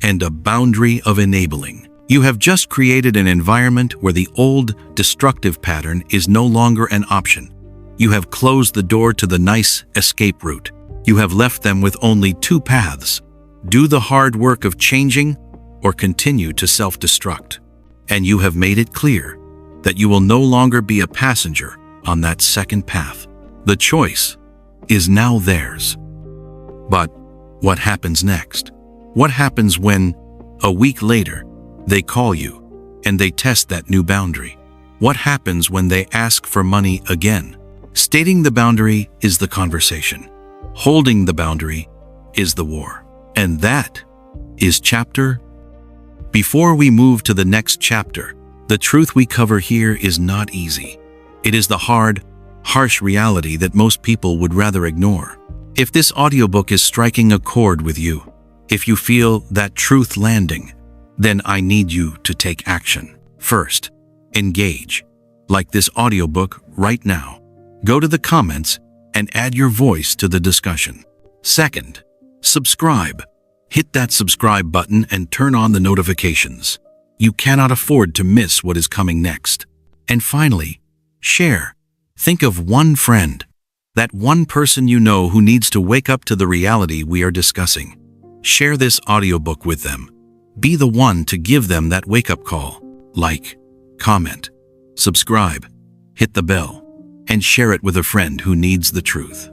and a boundary of enabling. You have just created an environment where the old, destructive pattern is no longer an option. You have closed the door to the nice escape route. You have left them with only two paths. Do the hard work of changing or continue to self-destruct. And you have made it clear that you will no longer be a passenger on that second path. The choice is now theirs. But what happens next? What happens when, a week later, they call you and they test that new boundary? What happens when they ask for money again? Stating the boundary is the conversation. Holding the boundary is the war. And that is chapter. Before we move to the next chapter, the truth we cover here is not easy. It is the hard, harsh reality that most people would rather ignore. If this audiobook is striking a chord with you, if you feel that truth landing, then I need you to take action. First, engage. Like this audiobook right now. Go to the comments and add your voice to the discussion. Second, subscribe. Hit that subscribe button and turn on the notifications. You cannot afford to miss what is coming next. And finally, share. Think of one friend, that one person you know who needs to wake up to the reality we are discussing. Share this audiobook with them. Be the one to give them that wake-up call. Like, comment, subscribe, hit the bell, and share it with a friend who needs the truth.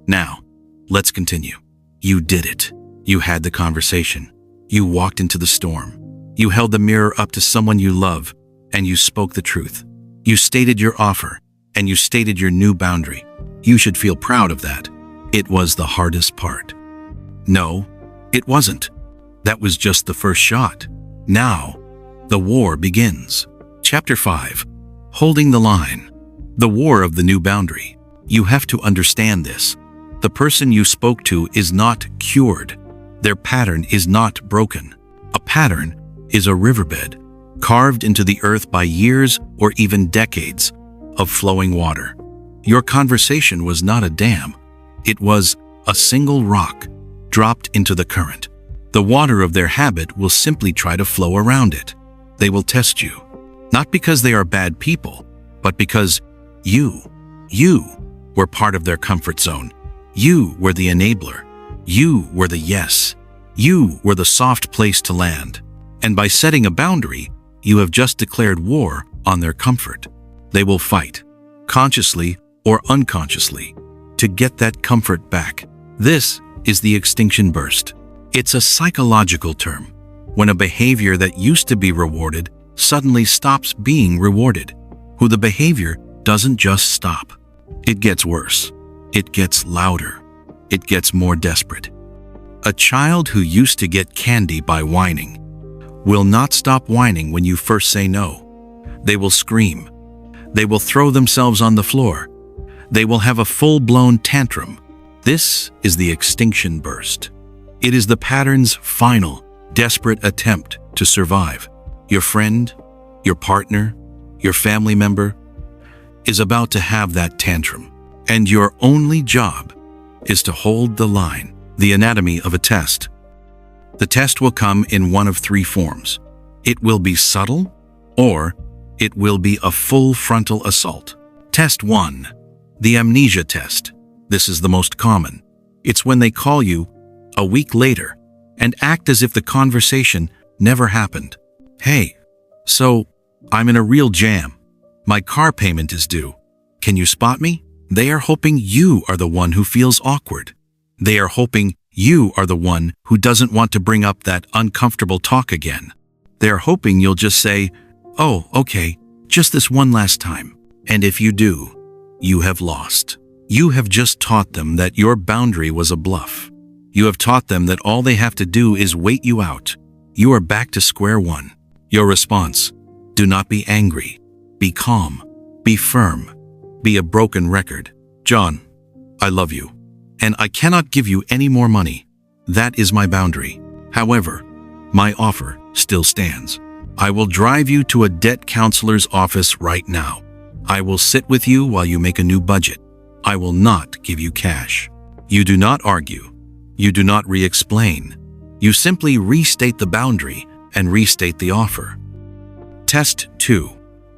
Now, let's continue. You did it. You had the conversation. You walked into the storm. You held the mirror up to someone you love, and you spoke the truth. You stated your offer, and you stated your new boundary. You should feel proud of that. It was the hardest part. No, it wasn't. That was just the first shot. Now, the war begins. Chapter 5. Holding the line. The war of the new boundary. You have to understand this. The person you spoke to is not cured. Their pattern is not broken. A pattern is a riverbed, carved into the earth by years or even decades of flowing water. Your conversation was not a dam. It was a single rock dropped into the current. The water of their habit will simply try to flow around it. They will test you, not because they are bad people, but because you were part of their comfort zone. You were the enabler. You were the yes. You were the soft place to land. And by setting a boundary, you have just declared war on their comfort. They will fight, consciously or unconsciously, to get that comfort back. This is the extinction burst. It's a psychological term, when a behavior that used to be rewarded suddenly stops being rewarded. Who the behavior doesn't just stop. It gets worse. It gets louder. It gets more desperate. A child who used to get candy by whining will not stop whining when you first say no. They will scream. They will throw themselves on the floor. They will have a full-blown tantrum. This is the extinction burst. It is the pattern's final, desperate attempt to survive. Your friend, your partner, your family member is about to have that tantrum, and your only job is to hold the line. The anatomy of a test. The test will come in one of three forms. It will be subtle, or it will be a full frontal assault. Test 1. The amnesia test. This is the most common. It's when they call you a week later and act as if the conversation never happened. Hey, so I'm in a real jam. My car payment is due. Can you spot me? They are hoping you are the one who feels awkward. They are hoping you are the one who doesn't want to bring up that uncomfortable talk again. They are hoping you'll just say, "Oh, okay, just this one last time." And if you do, you have lost. You have just taught them that your boundary was a bluff. You have taught them that all they have to do is wait you out. You are back to square one. Your response: do not be angry. Be calm. Be firm. Be a broken record. John, I love you, and I cannot give you any more money. That is my boundary. However, my offer still stands. I will drive you to a debt counselor's office right now. I will sit with you while you make a new budget. I will not give you cash. You do not argue. You do not re-explain. You simply restate the boundary and restate the offer. Test 2.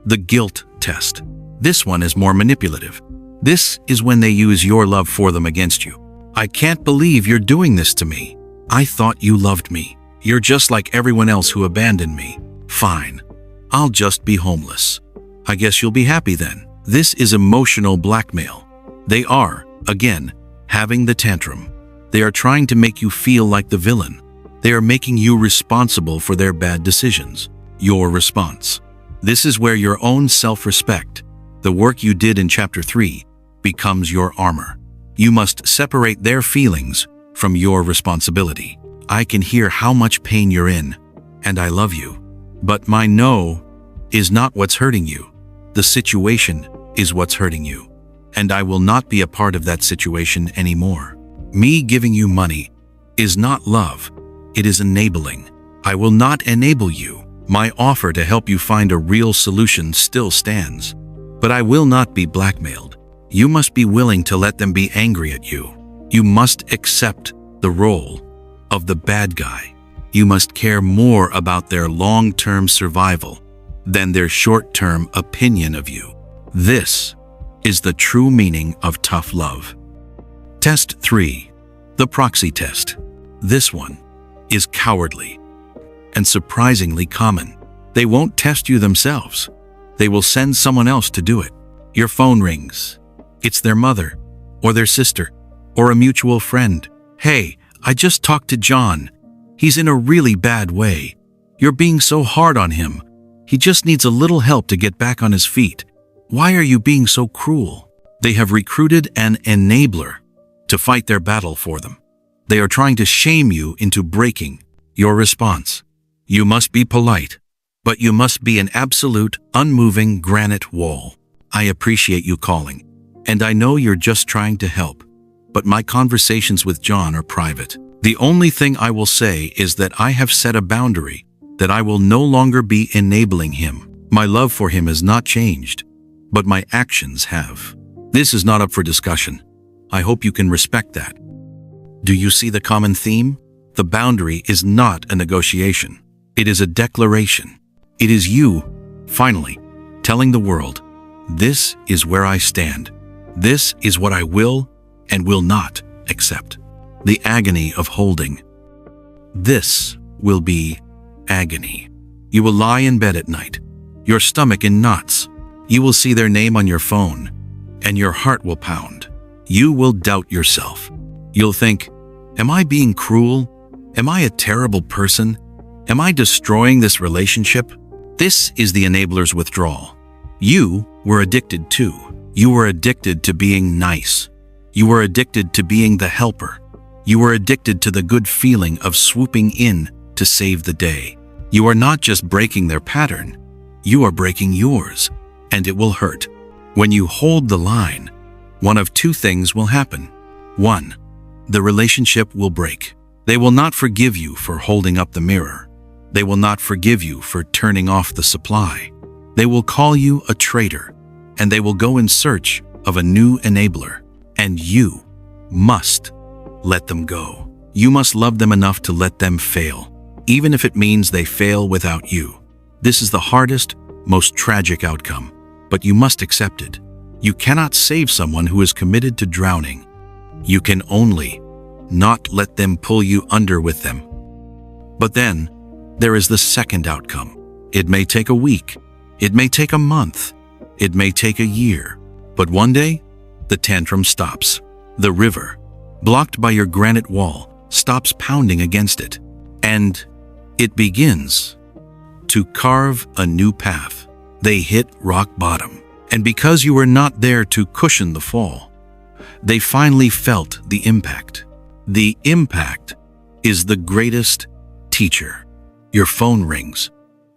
The guilt test. This one is more manipulative. This is when they use your love for them against you. I can't believe you're doing this to me. I thought you loved me. You're just like everyone else who abandoned me. Fine. I'll just be homeless. I guess you'll be happy then. This is emotional blackmail. They are, again, having the tantrum. They are trying to make you feel like the villain. They are making you responsible for their bad decisions. Your response. This is where your own self-respect, the work you did in Chapter 3, becomes your armor. You must separate their feelings from your responsibility. I can hear how much pain you're in, and I love you. But my no is not what's hurting you. The situation is what's hurting you. And I will not be a part of that situation anymore. Me giving you money is not love. It is enabling. I will not enable you. My offer to help you find a real solution still stands. But I will not be blackmailed. You must be willing to let them be angry at you. You must accept the role of the bad guy. You must care more about their long-term survival than their short-term opinion of you. This is the true meaning of tough love. Test 3. The proxy test. This one is cowardly and surprisingly common. They won't test you themselves. They will send someone else to do it. Your phone rings. It's their mother, or their sister, or a mutual friend. Hey, I just talked to John. He's in a really bad way. You're being so hard on him. He just needs a little help to get back on his feet. Why are you being so cruel? They have recruited an enabler to fight their battle for them. They are trying to shame you into breaking your response. You must be polite, but you must be an absolute, unmoving granite wall. I appreciate you calling, and I know you're just trying to help, but my conversations with John are private. The only thing I will say is that I have set a boundary, that I will no longer be enabling him. My love for him has not changed, but my actions have. This is not up for discussion. I hope you can respect that. Do you see the common theme? The boundary is not a negotiation. It is a declaration. It is you, finally, telling the world, this is where I stand. This is what I will and will not accept. The agony of holding. This will be agony. You will lie in bed at night, your stomach in knots. You will see their name on your phone, and your heart will pound. You will doubt yourself. You'll think, am I being cruel? Am I a terrible person? Am I destroying this relationship? This is the enabler's withdrawal. You were addicted too. You were addicted to being nice. You were addicted to being the helper. You were addicted to the good feeling of swooping in to save the day. You are not just breaking their pattern, you are breaking yours, and it will hurt. When you hold the line, one of two things will happen. 1. The relationship will break. They will not forgive you for holding up the mirror. They will not forgive you for turning off the supply. They will call you a traitor, and they will go in search of a new enabler. And you must let them go. You must love them enough to let them fail, even if it means they fail without you. This is the hardest, most tragic outcome, but you must accept it. You cannot save someone who is committed to drowning. You can only not let them pull you under with them. But then, there is the second outcome. It may take a week. It may take a month. It may take a year. But one day, the tantrum stops. The river, blocked by your granite wall, stops pounding against it. And it begins to carve a new path. They hit rock bottom. And because you were not there to cushion the fall, they finally felt the impact. The impact is the greatest teacher. Your phone rings.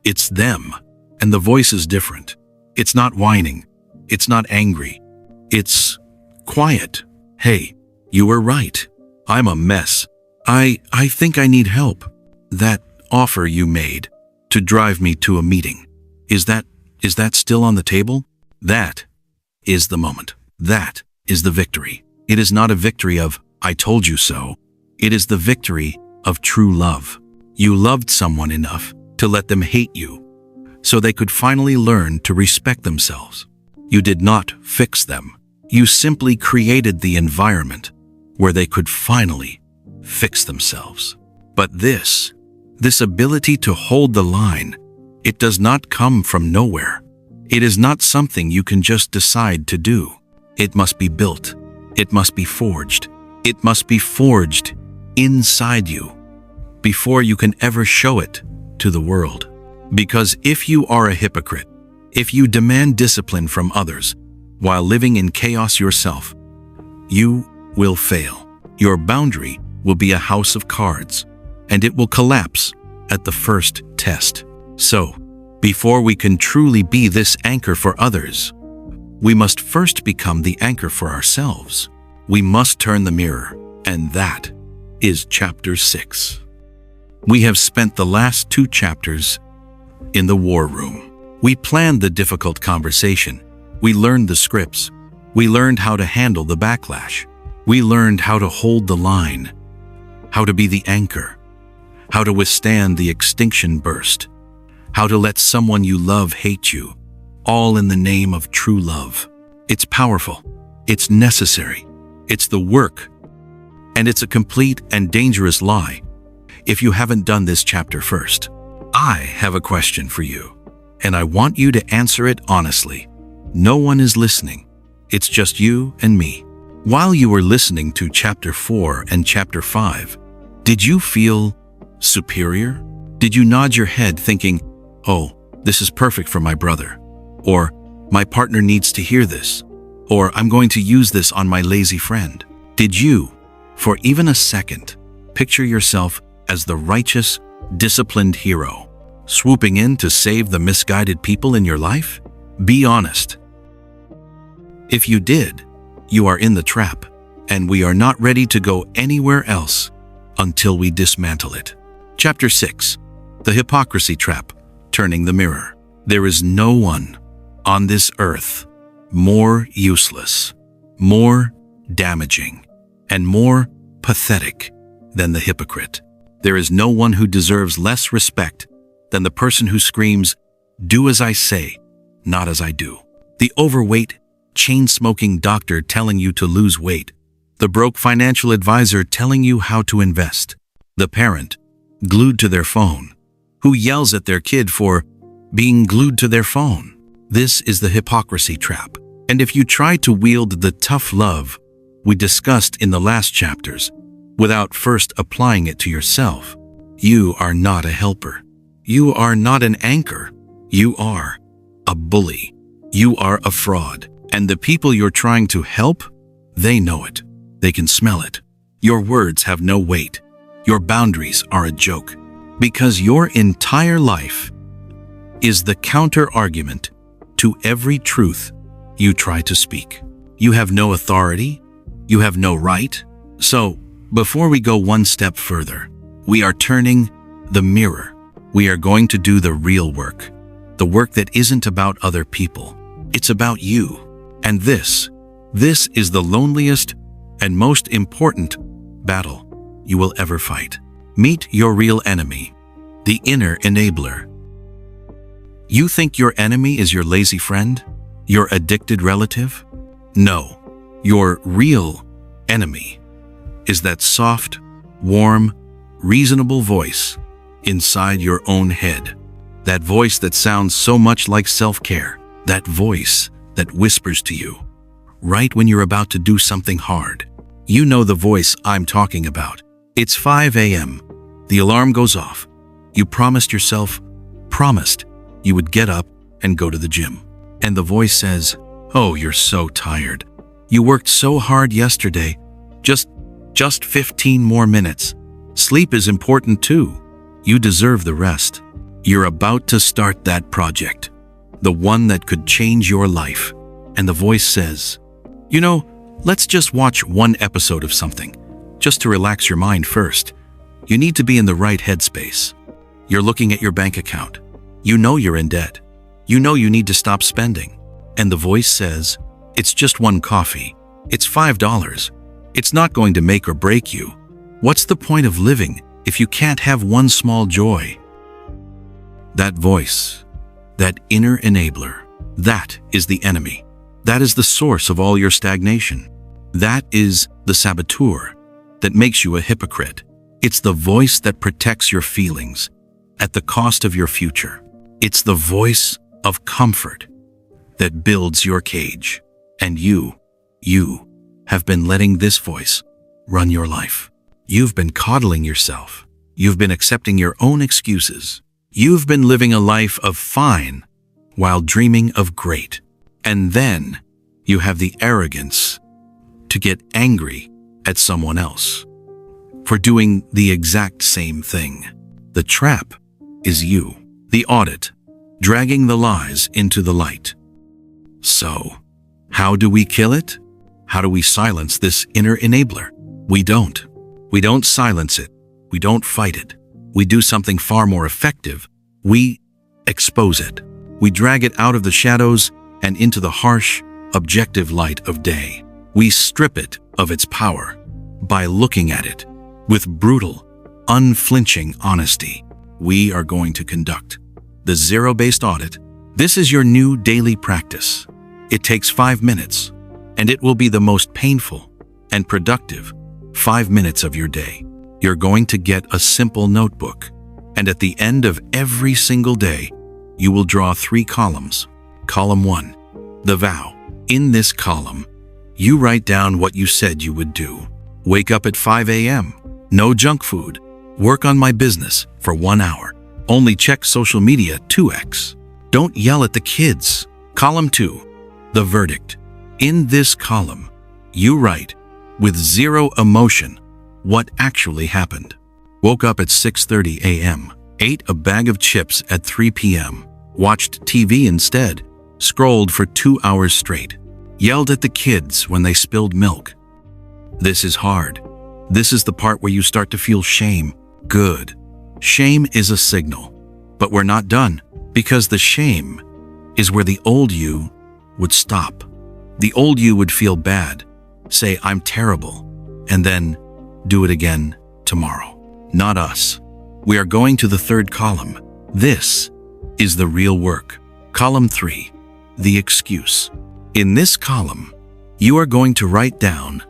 It's them, and the voice is different. It's not whining. It's not angry. It's quiet. Hey, you were right. I'm a mess. I think I need help. That offer you made to drive me to a meeting, is that still on the table? That is the moment. That is the victory. It is not a victory of, I told you so. It is the victory of true love. You loved someone enough to let them hate you, so they could finally learn to respect themselves. You did not fix them. You simply created the environment where they could finally fix themselves. But this ability to hold the line, it does not come from nowhere. It is not something you can just decide to do. It must be built. It must be forged. It must be forged inside you before you can ever show it to the world. Because if you are a hypocrite, if you demand discipline from others while living in chaos yourself, you will fail. Your boundary will be a house of cards, and it will collapse at the first test. So, before we can truly be this anchor for others, we must first become the anchor for ourselves. We must turn the mirror, and that is chapter 6. We have spent the last 2 chapters in the war room. We planned the difficult conversation. We learned the scripts. We learned how to handle the backlash. We learned how to hold the line, how to be the anchor, how to withstand the extinction burst, how to let someone you love hate you, all in the name of true love. It's powerful. It's necessary. It's the work. And it's a complete and dangerous lie if you haven't done this chapter first. I have a question for you, and I want you to answer it honestly. No one is listening. It's just you and me. While you were listening to chapter 4 and chapter 5, did you feel superior? Did you nod your head thinking, "Oh, this is perfect for my brother," or "My partner needs to hear this," or "I'm going to use this on my lazy friend"? Did you, for even a second, picture yourself as the righteous, disciplined hero, swooping in to save the misguided people in your life? Be honest. If you did, you are in the trap, and we are not ready to go anywhere else until we dismantle it. Chapter 6. The Hypocrisy Trap, Turning the Mirror. There is no one on this earth more useless, more damaging, and more pathetic than the hypocrite. There is no one who deserves less respect than the person who screams, "Do as I say, not as I do." The overweight, chain-smoking doctor telling you to lose weight, the broke financial advisor telling you how to invest, the parent glued to their phone who yells at their kid for being glued to their phone. This is the hypocrisy trap. And if you try to wield the tough love we discussed in the last chapters without first applying it to yourself, you are not a helper. You are not an anchor. You are a bully. You are a fraud. And the people you're trying to help, they know it. They can smell it. Your words have no weight. Your boundaries are a joke. Because your entire life is the counter-argument to every truth you try to speak. You have no authority. You have no right. So, before we go one step further, we are turning the mirror. We are going to do the real work. The work that isn't about other people. It's about you. And this is the loneliest and most important battle you will ever fight. Meet your real enemy, the inner enabler. You think your enemy is your lazy friend? Your addicted relative? No, your real enemy is that soft, warm, reasonable voice inside your own head. That voice that sounds so much like self-care. That voice that whispers to you right when you're about to do something hard. You know the voice I'm talking about. It's 5 a.m. The alarm goes off. You promised you would get up and go to the gym. And the voice says, "Oh, you're so tired. You worked so hard yesterday. Just 15 more minutes. Sleep is important too. You deserve the rest." You're about to start that project, the one that could change your life. And the voice says, "You know, let's just watch one episode of something, just to relax your mind first. You need to be in the right headspace." You're looking at your bank account. You know you're in debt. You know you need to stop spending. And the voice says, "It's just one coffee. It's $5. It's not going to make or break you. What's the point of living if you can't have one small joy?" That voice, that inner enabler, that is the enemy. That is the source of all your stagnation. That is the saboteur that makes you a hypocrite. It's the voice that protects your feelings at the cost of your future. It's the voice of comfort that builds your cage. And you have been letting this voice run your life. You've been coddling yourself. You've been accepting your own excuses. You've been living a life of fine while dreaming of great. And then you have the arrogance to get angry at someone else for doing the exact same thing. The trap is you, the audit, dragging the lies into the light. So, how do we kill it? How do we silence this inner enabler? We don't silence it. We don't fight it. we do something far more effective. We expose it. We drag it out of the shadows and into the harsh, objective light of day. We strip it of its power by looking at it with brutal, unflinching honesty. We are going to conduct the zero-based audit. This is your new daily practice. It takes 5 minutes, and it will be the most painful and productive 5 minutes of your day. You're going to get a simple notebook, and at the end of every single day, you will draw 3 columns. Column 1, the vow. In this column, you write down what you said you would do. Wake up at 5 a.m. No junk food. Work on my business for 1 hour. Only check social media 2x. Don't yell at the kids. Column 2, the verdict. In this column, you write, with zero emotion, what actually happened. Woke up at 6:30 a.m. Ate a bag of chips at 3 p.m. Watched TV instead. Scrolled for 2 hours straight. Yelled at the kids when they spilled milk. This is hard. This is the part where you start to feel shame. Good. Shame is a signal. But we're not done, because the shame is where the old you would stop. The old you would feel bad, say, I'm terrible, and then do it again tomorrow. Not us. We are going to the 3rd column. This is the real work. Column 3, the excuse. In this column, you are going to write down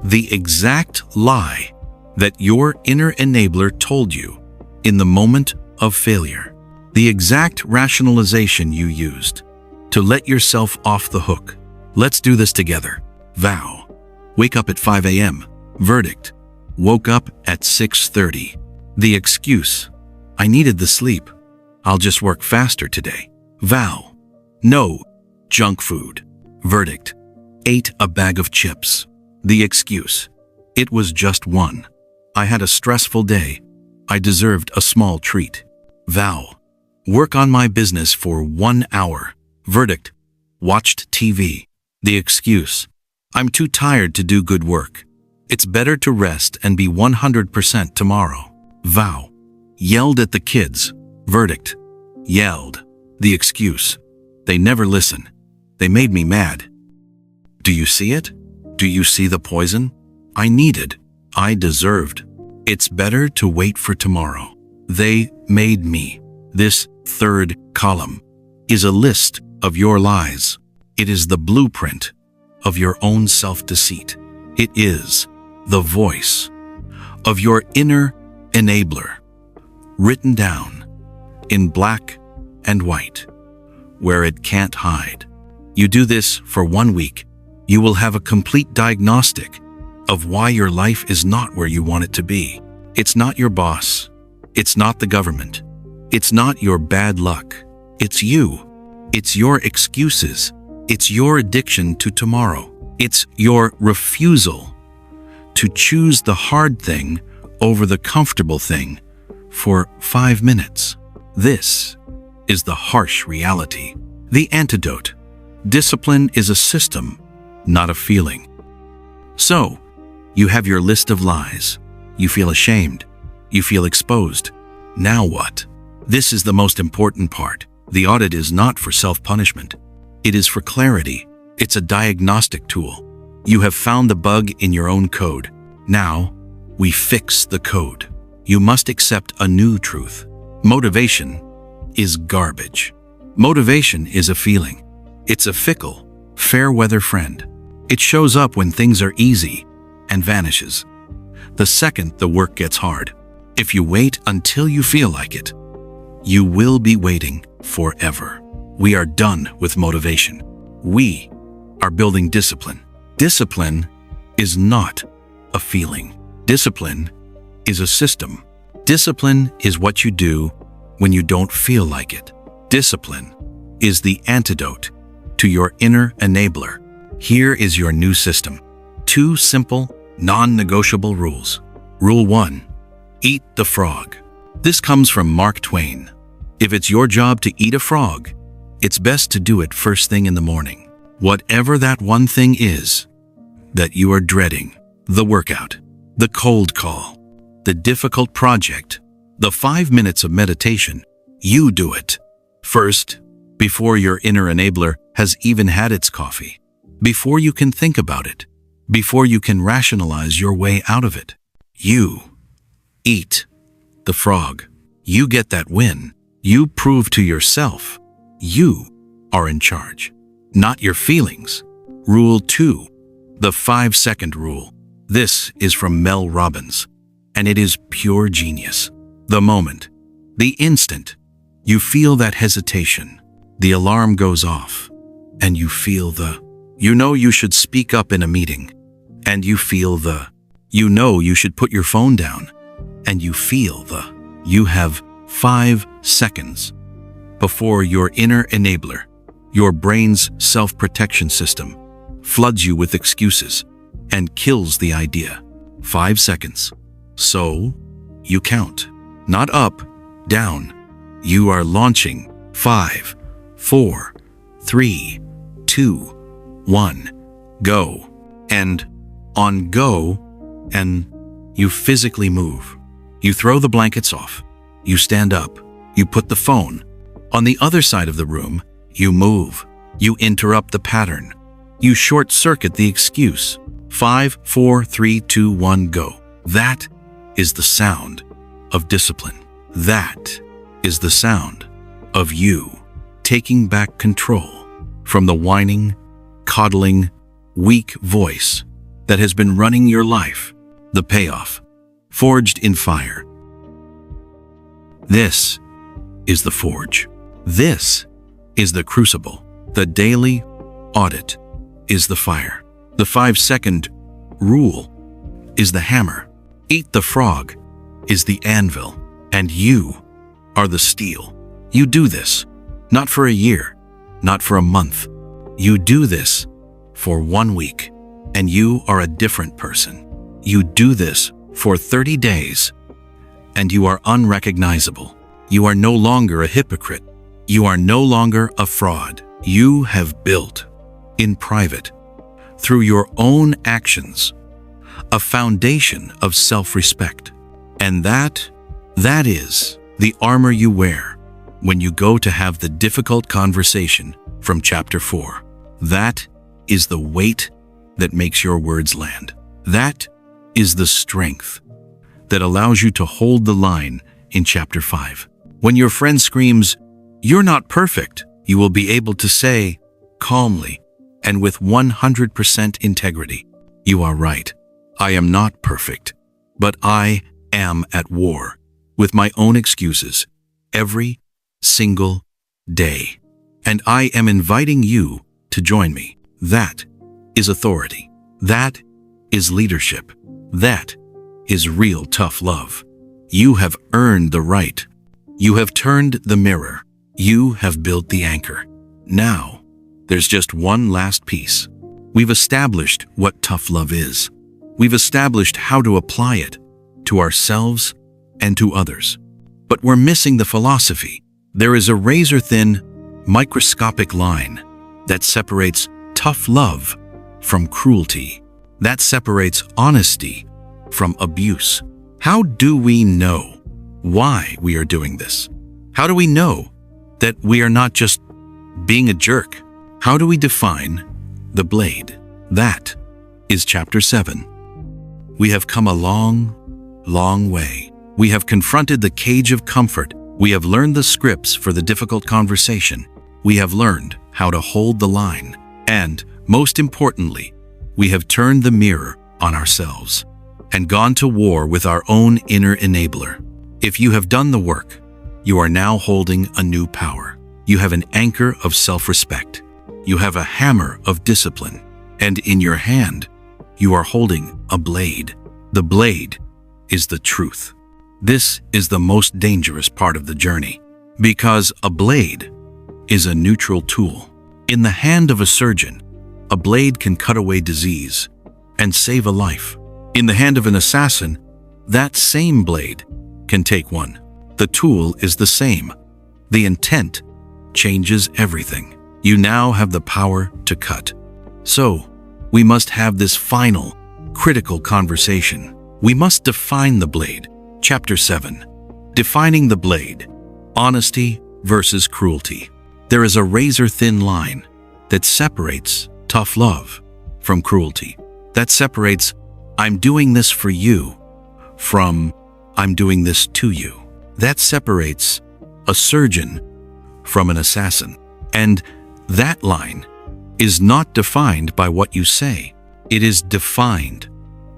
the exact lie that your inner enabler told you in the moment of failure. The exact rationalization you used to let yourself off the hook. Let's do this together. Vow. Wake up at 5 a.m. Verdict. Woke up at 6:30. The excuse. I needed the sleep. I'll just work faster today. Vow. No junk food. Verdict. Ate a bag of chips. The excuse. It was just one. I had a stressful day. I deserved a small treat. Vow. Work on my business for 1 hour. Verdict. Watched TV. The excuse. I'm too tired to do good work. It's better to rest and be 100% tomorrow. Vow. Yelled at the kids. Verdict. Yelled. The excuse. They never listen. They made me mad. Do you see it? Do you see the poison? I needed. I deserved. It's better to wait for tomorrow. They made me. This 3rd column is a list of your lies. It is the blueprint of your own self-deceit. It is the voice of your inner enabler, written down in black and white, where it can't hide. You do this for 1 week, you will have a complete diagnostic of why your life is not where you want it to be. It's not your boss. It's not the government. It's not your bad luck. It's you. It's your excuses. It's your addiction to tomorrow. It's your refusal to choose the hard thing over the comfortable thing for 5 minutes. This is the harsh reality. The antidote. Discipline is a system, not a feeling. So, you have your list of lies. You feel ashamed. You feel exposed. Now what? This is the most important part. The audit is not for self-punishment. It is for clarity. It's a diagnostic tool. You have found the bug in your own code. Now, we fix the code. You must accept a new truth. Motivation is garbage. Motivation is a feeling. It's a fickle, fair-weather friend. It shows up when things are easy and vanishes the second the work gets hard. If you wait until you feel like it, you will be waiting forever. We are done with motivation. We are building discipline. Discipline is not a feeling. Discipline is a system. Discipline is what you do when you don't feel like it. Discipline is the antidote to your inner enabler. Here is your new system. 2 simple, non-negotiable rules. Rule 1. Eat the frog. This comes from Mark Twain. If it's your job to eat a frog, it's best to do it first thing in the morning. Whatever that one thing is that you are dreading, the workout, the cold call, the difficult project, The 5 minutes of meditation, you do it. First, before your inner enabler has even had its coffee. Before you can think about it. Before you can rationalize your way out of it. You eat the frog. You get that win. You prove to yourself you are in charge, not your feelings. Rule 2, the 5-second rule. This is from Mel Robbins, and it is pure genius. The moment, the instant, you feel that hesitation, the alarm goes off, and you feel you know you should speak up in a meeting, and you feel you know you should put your phone down, and you feel you have 5 seconds before your inner enabler, your brain's self-protection system, floods you with excuses and kills the idea. 5 seconds. So, you count. Not up, down. You are launching. 5, 4, 3, 2, 1, go. And on go, and you physically move. You throw the blankets off. You stand up. You put the phone. On the other side of the room, you move. You interrupt the pattern. You short-circuit the excuse. 5, 4, 3, 2, 1, go. That is the sound of discipline. That is the sound of you taking back control from the whining, coddling, weak voice that has been running your life. The payoff, forged in fire. This is the forge. This is the crucible. The daily audit is the fire. The 5-second rule is the hammer. Eat the frog is the anvil, and you are the steel. You do this, not for a year, not for a month. You do this for 1 week, and you are a different person. You do this for 30 days, and you are unrecognizable. You are no longer a hypocrite. You are no longer a fraud. You have built, in private, through your own actions, a foundation of self-respect. And that is the armor you wear when you go to have the difficult conversation from chapter 4. That is the weight that makes your words land. That is the strength that allows you to hold the line in chapter 5. When your friend screams, "You're not perfect," you will be able to say, calmly and with 100% integrity, "You are right. I am not perfect, but I am at war with my own excuses every single day. And I am inviting you to join me." That is authority. That is leadership. That is real tough love. You have earned the right. You have turned the mirror. You have built the anchor. Now, there's just one last piece. We've established what tough love is. We've established how to apply it to ourselves and to others. But we're missing the philosophy. There is a razor-thin, microscopic line that separates tough love from cruelty, that separates honesty from abuse. How do we know why we are doing this? How do we know that we are not just being a jerk? How do we define the blade? That is chapter 7. We have come a long, long way. We have confronted the cage of comfort. We have learned the scripts for the difficult conversation. We have learned how to hold the line. And, most importantly, we have turned the mirror on ourselves and gone to war with our own inner enabler. If you have done the work, you are now holding a new power. You have an anchor of self-respect. You have a hammer of discipline. And in your hand, you are holding a blade. The blade is the truth. This is the most dangerous part of the journey, because a blade is a neutral tool. In the hand of a surgeon, a blade can cut away disease and save a life. In the hand of an assassin, that same blade can take one. The tool is the same. The intent changes everything. You now have the power to cut. So, we must have this final, critical conversation. We must define the blade. Chapter 7. Defining the blade. Honesty versus cruelty. There is a razor-thin line that separates tough love from cruelty. That separates "I'm doing this for you" from "I'm doing this to you." That separates a surgeon from an assassin. And that line is not defined by what you say. It is defined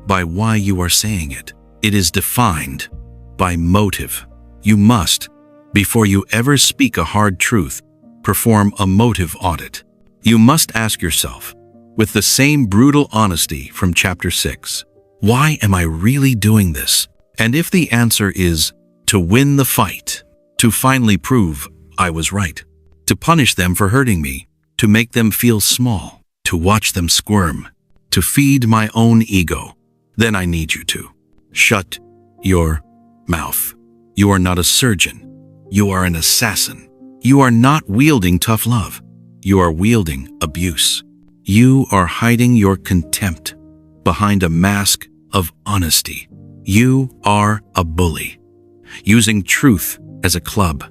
by why you are saying it. It is defined by motive. You must, before you ever speak a hard truth, perform a motive audit. You must ask yourself, with the same brutal honesty from chapter 6, why am I really doing this? And if the answer is to win the fight, to finally prove I was right, to punish them for hurting me, to make them feel small, to watch them squirm, to feed my own ego, then I need you to shut your mouth. You are not a surgeon. You are an assassin. You are not wielding tough love. You are wielding abuse. You are hiding your contempt behind a mask of honesty. You are a bully, using truth as a club.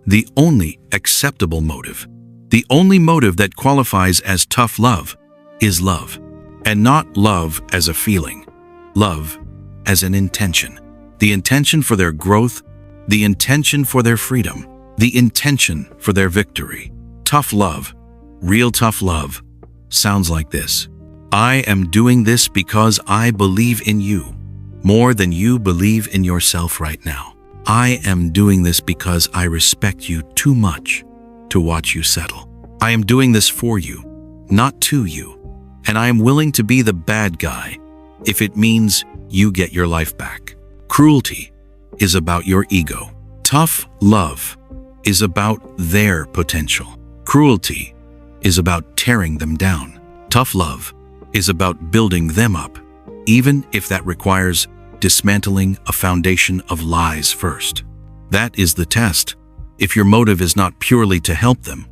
The only acceptable motive, the only motive that qualifies as tough love, is love, and not love as a feeling. Love as an intention. The intention for their growth, the intention for their freedom, the intention for their victory. Tough love, real tough love, sounds like this. I am doing this because I believe in you more than you believe in yourself right now. I am doing this because I respect you too much to watch you settle. I am doing this for you, not to you, and I am willing to be the bad guy if it means you get your life back. Cruelty is about your ego. Tough love is about their potential. Cruelty is about tearing them down. Tough love is about building them up, even if that requires dismantling a foundation of lies first. That is the test. If your motive is not purely to help them,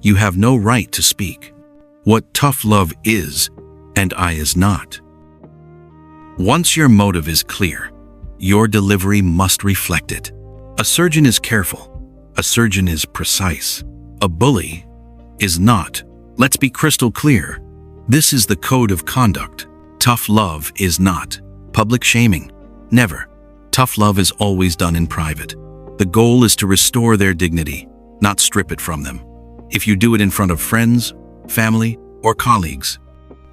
you have no right to speak what tough love is and I is not. Once your motive is clear, your delivery must reflect it. A surgeon is careful. A surgeon is precise. A bully is not. Let's be crystal clear. This is the code of conduct. Tough love is not public shaming. Never. Tough love is always done in private. The goal is to restore their dignity, not strip it from them. If you do it in front of friends, family, or colleagues,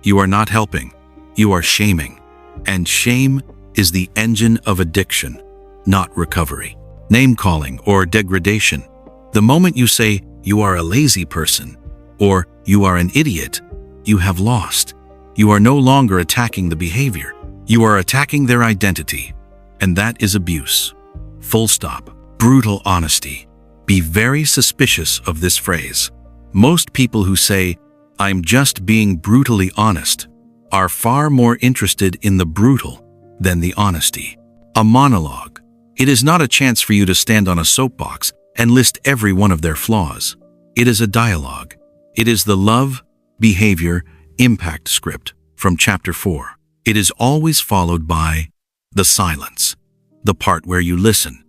you are not helping. You are shaming. And shame is the engine of addiction, not recovery. Name-calling or degradation. The moment you say you are a lazy person or you are an idiot, you have lost. You are no longer attacking the behavior. You are attacking their identity, and that is abuse. Full stop. Brutal honesty. Be very suspicious of this phrase. Most people who say, "I'm just being brutally honest," are far more interested in the brutal than the honesty. A monologue. It is not a chance for you to stand on a soapbox and list every one of their flaws. It is a dialogue. It is the love, behavior, impact script from chapter 4. It is always followed by the silence, the part where you listen.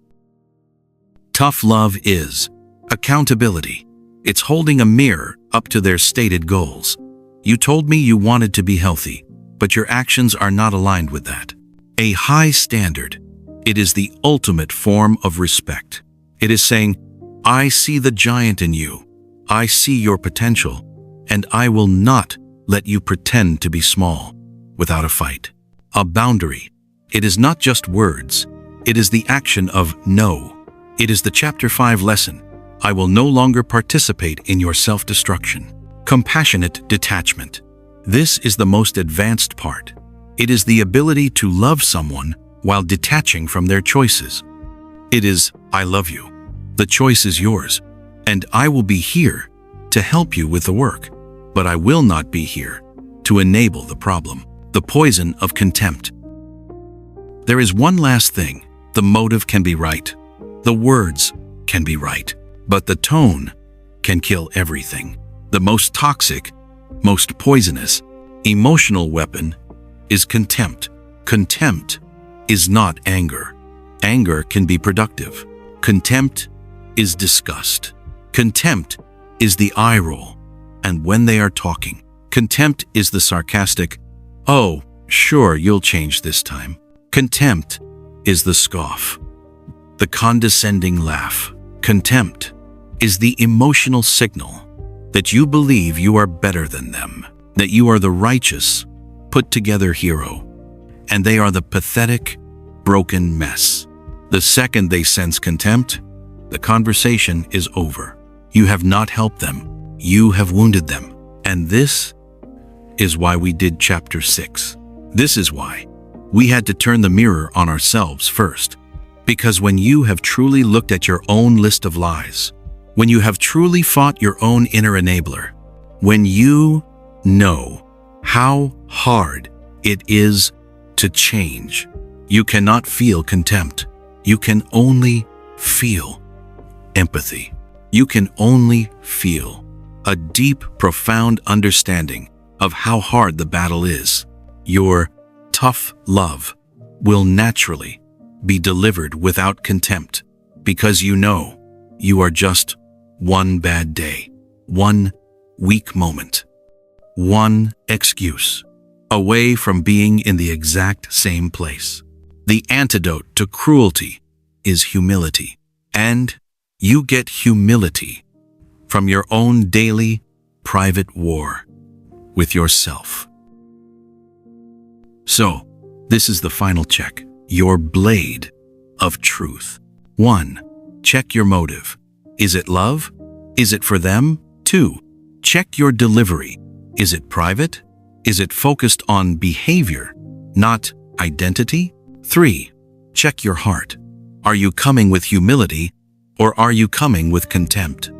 Tough love is accountability. It's holding a mirror up to their stated goals. You told me you wanted to be healthy, but your actions are not aligned with that. A high standard. It is the ultimate form of respect. It is saying, I see the giant in you. I see your potential, and I will not let you pretend to be small without a fight. A boundary. It is not just words. It is the action of no. It is the chapter 5 lesson. I will no longer participate in your self-destruction. Compassionate detachment. This is the most advanced part. It is the ability to love someone while detaching from their choices. It is, I love you. The choice is yours, and I will be here to help you with the work, but I will not be here to enable the problem. The poison of contempt. There is one last thing. The motive can be right. The words can be right, but the tone can kill everything. The most toxic, most poisonous, emotional weapon is contempt. Contempt is not anger. Anger can be productive. Contempt is disgust. Contempt is the eye roll, and when they are talking. Contempt is the sarcastic, "Oh, sure, you'll change this time." Contempt is the scoff, the condescending laugh. Contempt is the emotional signal that you believe you are better than them, that you are the righteous, put-together hero, and they are the pathetic, broken mess. The second they sense contempt, the conversation is over. You have not helped them. You have wounded them. And this is why we did chapter 6. This is why we had to turn the mirror on ourselves first. Because when you have truly looked at your own list of lies, when you have truly fought your own inner enabler, when you know how hard it is to change, you cannot feel contempt. You can only feel empathy. You can only feel a deep, profound understanding of how hard the battle is. Your tough love will naturally be delivered without contempt, because you know you are just one bad day, one weak moment, one excuse away from being in the exact same place. The antidote to cruelty is humility, and you get humility from your own daily, private war with yourself. So, this is the final check. Your blade of truth. 1. Check your motive. Is it love? Is it for them? 2. Check your delivery. Is it private? Is it focused on behavior, not identity? 3. Check your heart. Are you coming with humility, or are you coming with contempt?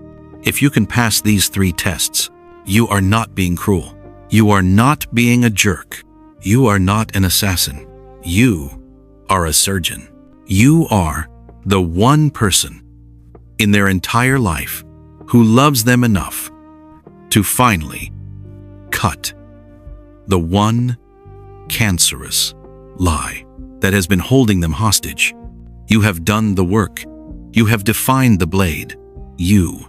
If you can pass these 3 tests, you are not being cruel. You are not being a jerk. You are not an assassin. You are a surgeon. You are the one person in their entire life who loves them enough to finally cut the one cancerous lie that has been holding them hostage. You have done the work. You have defined the blade. You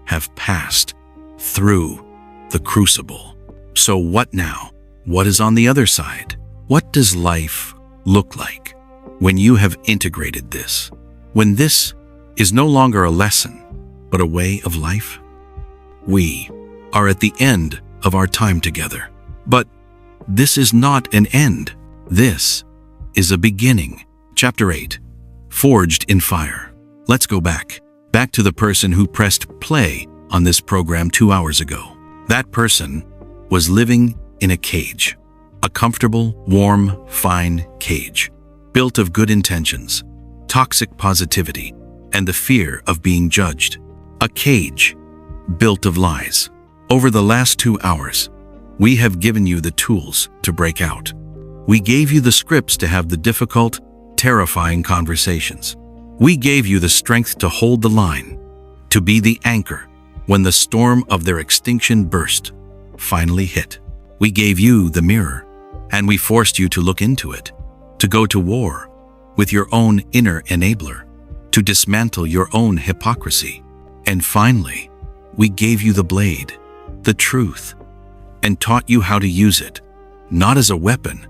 have passed through the crucible. So what now? What is on the other side? What does life look like when you have integrated this? When this is no longer a lesson, but a way of life? We are at the end of our time together. But this is not an end. This is a beginning. Chapter 8. Forged in Fire. Let's go back to the person who pressed play on this program 2 hours ago. That person was living in a cage, a comfortable, warm, fine cage, built of good intentions, toxic positivity, and the fear of being judged. A cage built of lies. Over the last 2 hours, we have given you the tools to break out. We gave you the scripts to have the difficult, terrifying conversations. We gave you the strength to hold the line, to be the anchor when the storm of their extinction burst finally hit. We gave you the mirror, and we forced you to look into it, to go to war with your own inner enabler, to dismantle your own hypocrisy. And finally, we gave you the blade, the truth, and taught you how to use it, not as a weapon,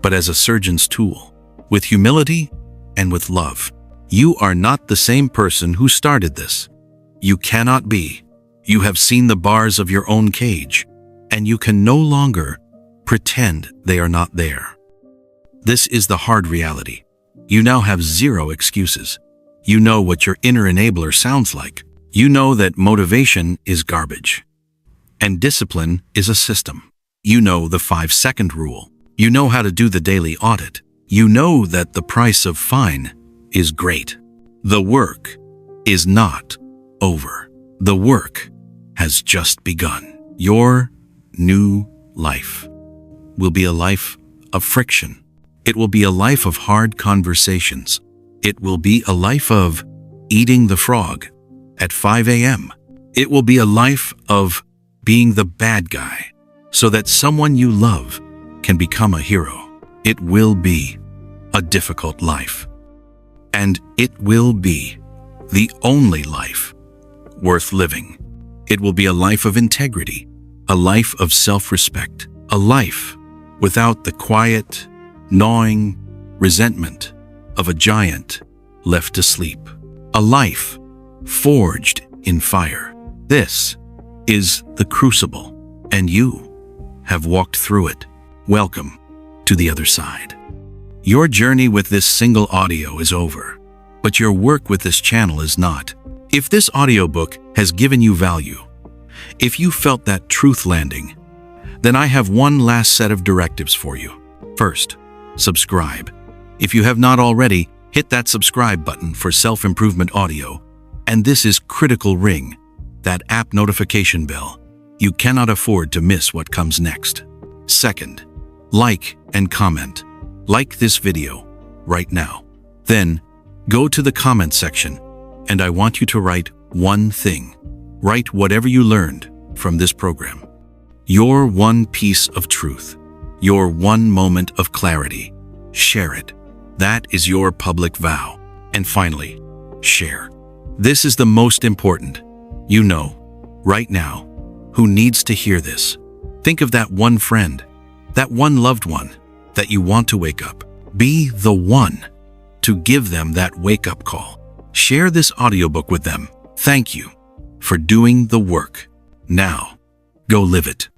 but as a surgeon's tool, with humility and with love. You are not the same person who started this. You cannot be. You have seen the bars of your own cage, and you can no longer pretend they are not there. This is the hard reality. You now have 0 excuses. You know what your inner enabler sounds like. You know that motivation is garbage, and discipline is a system. You know the 5-second rule. You know how to do the daily audit. You know that the price of fine is great. The work is not over. The work has just begun. Your new life will be a life of friction. It will be a life of hard conversations. It will be a life of eating the frog at 5 a.m. It will be a life of being the bad guy so that someone you love can become a hero. It will be a difficult life. And it will be the only life worth living. It will be a life of integrity, a life of self-respect, a life without the quiet, gnawing resentment of a giant left asleep, a life forged in fire. This is the crucible, and you have walked through it. Welcome to the other side. Your journey with this single audio is over, but your work with this channel is not. If this audiobook has given you value, if you felt that truth landing, then I have one last set of directives for you. First, subscribe. If you have not already, hit that subscribe button for self-improvement audio. And this is critical ring, that app notification bell. You cannot afford to miss what comes next. Second, like and comment. Like this video right now. Then, go to the comment section, and I want you to write one thing. Write whatever you learned from this program. Your one piece of truth. Your one moment of clarity. Share it. That is your public vow. And finally, share. This is the most important. You know, right now, who needs to hear this. Think of that one friend, that one loved one that you want to wake up. Be the one to give them that wake-up call. Share this audiobook with them. Thank you for doing the work. Now, go live it.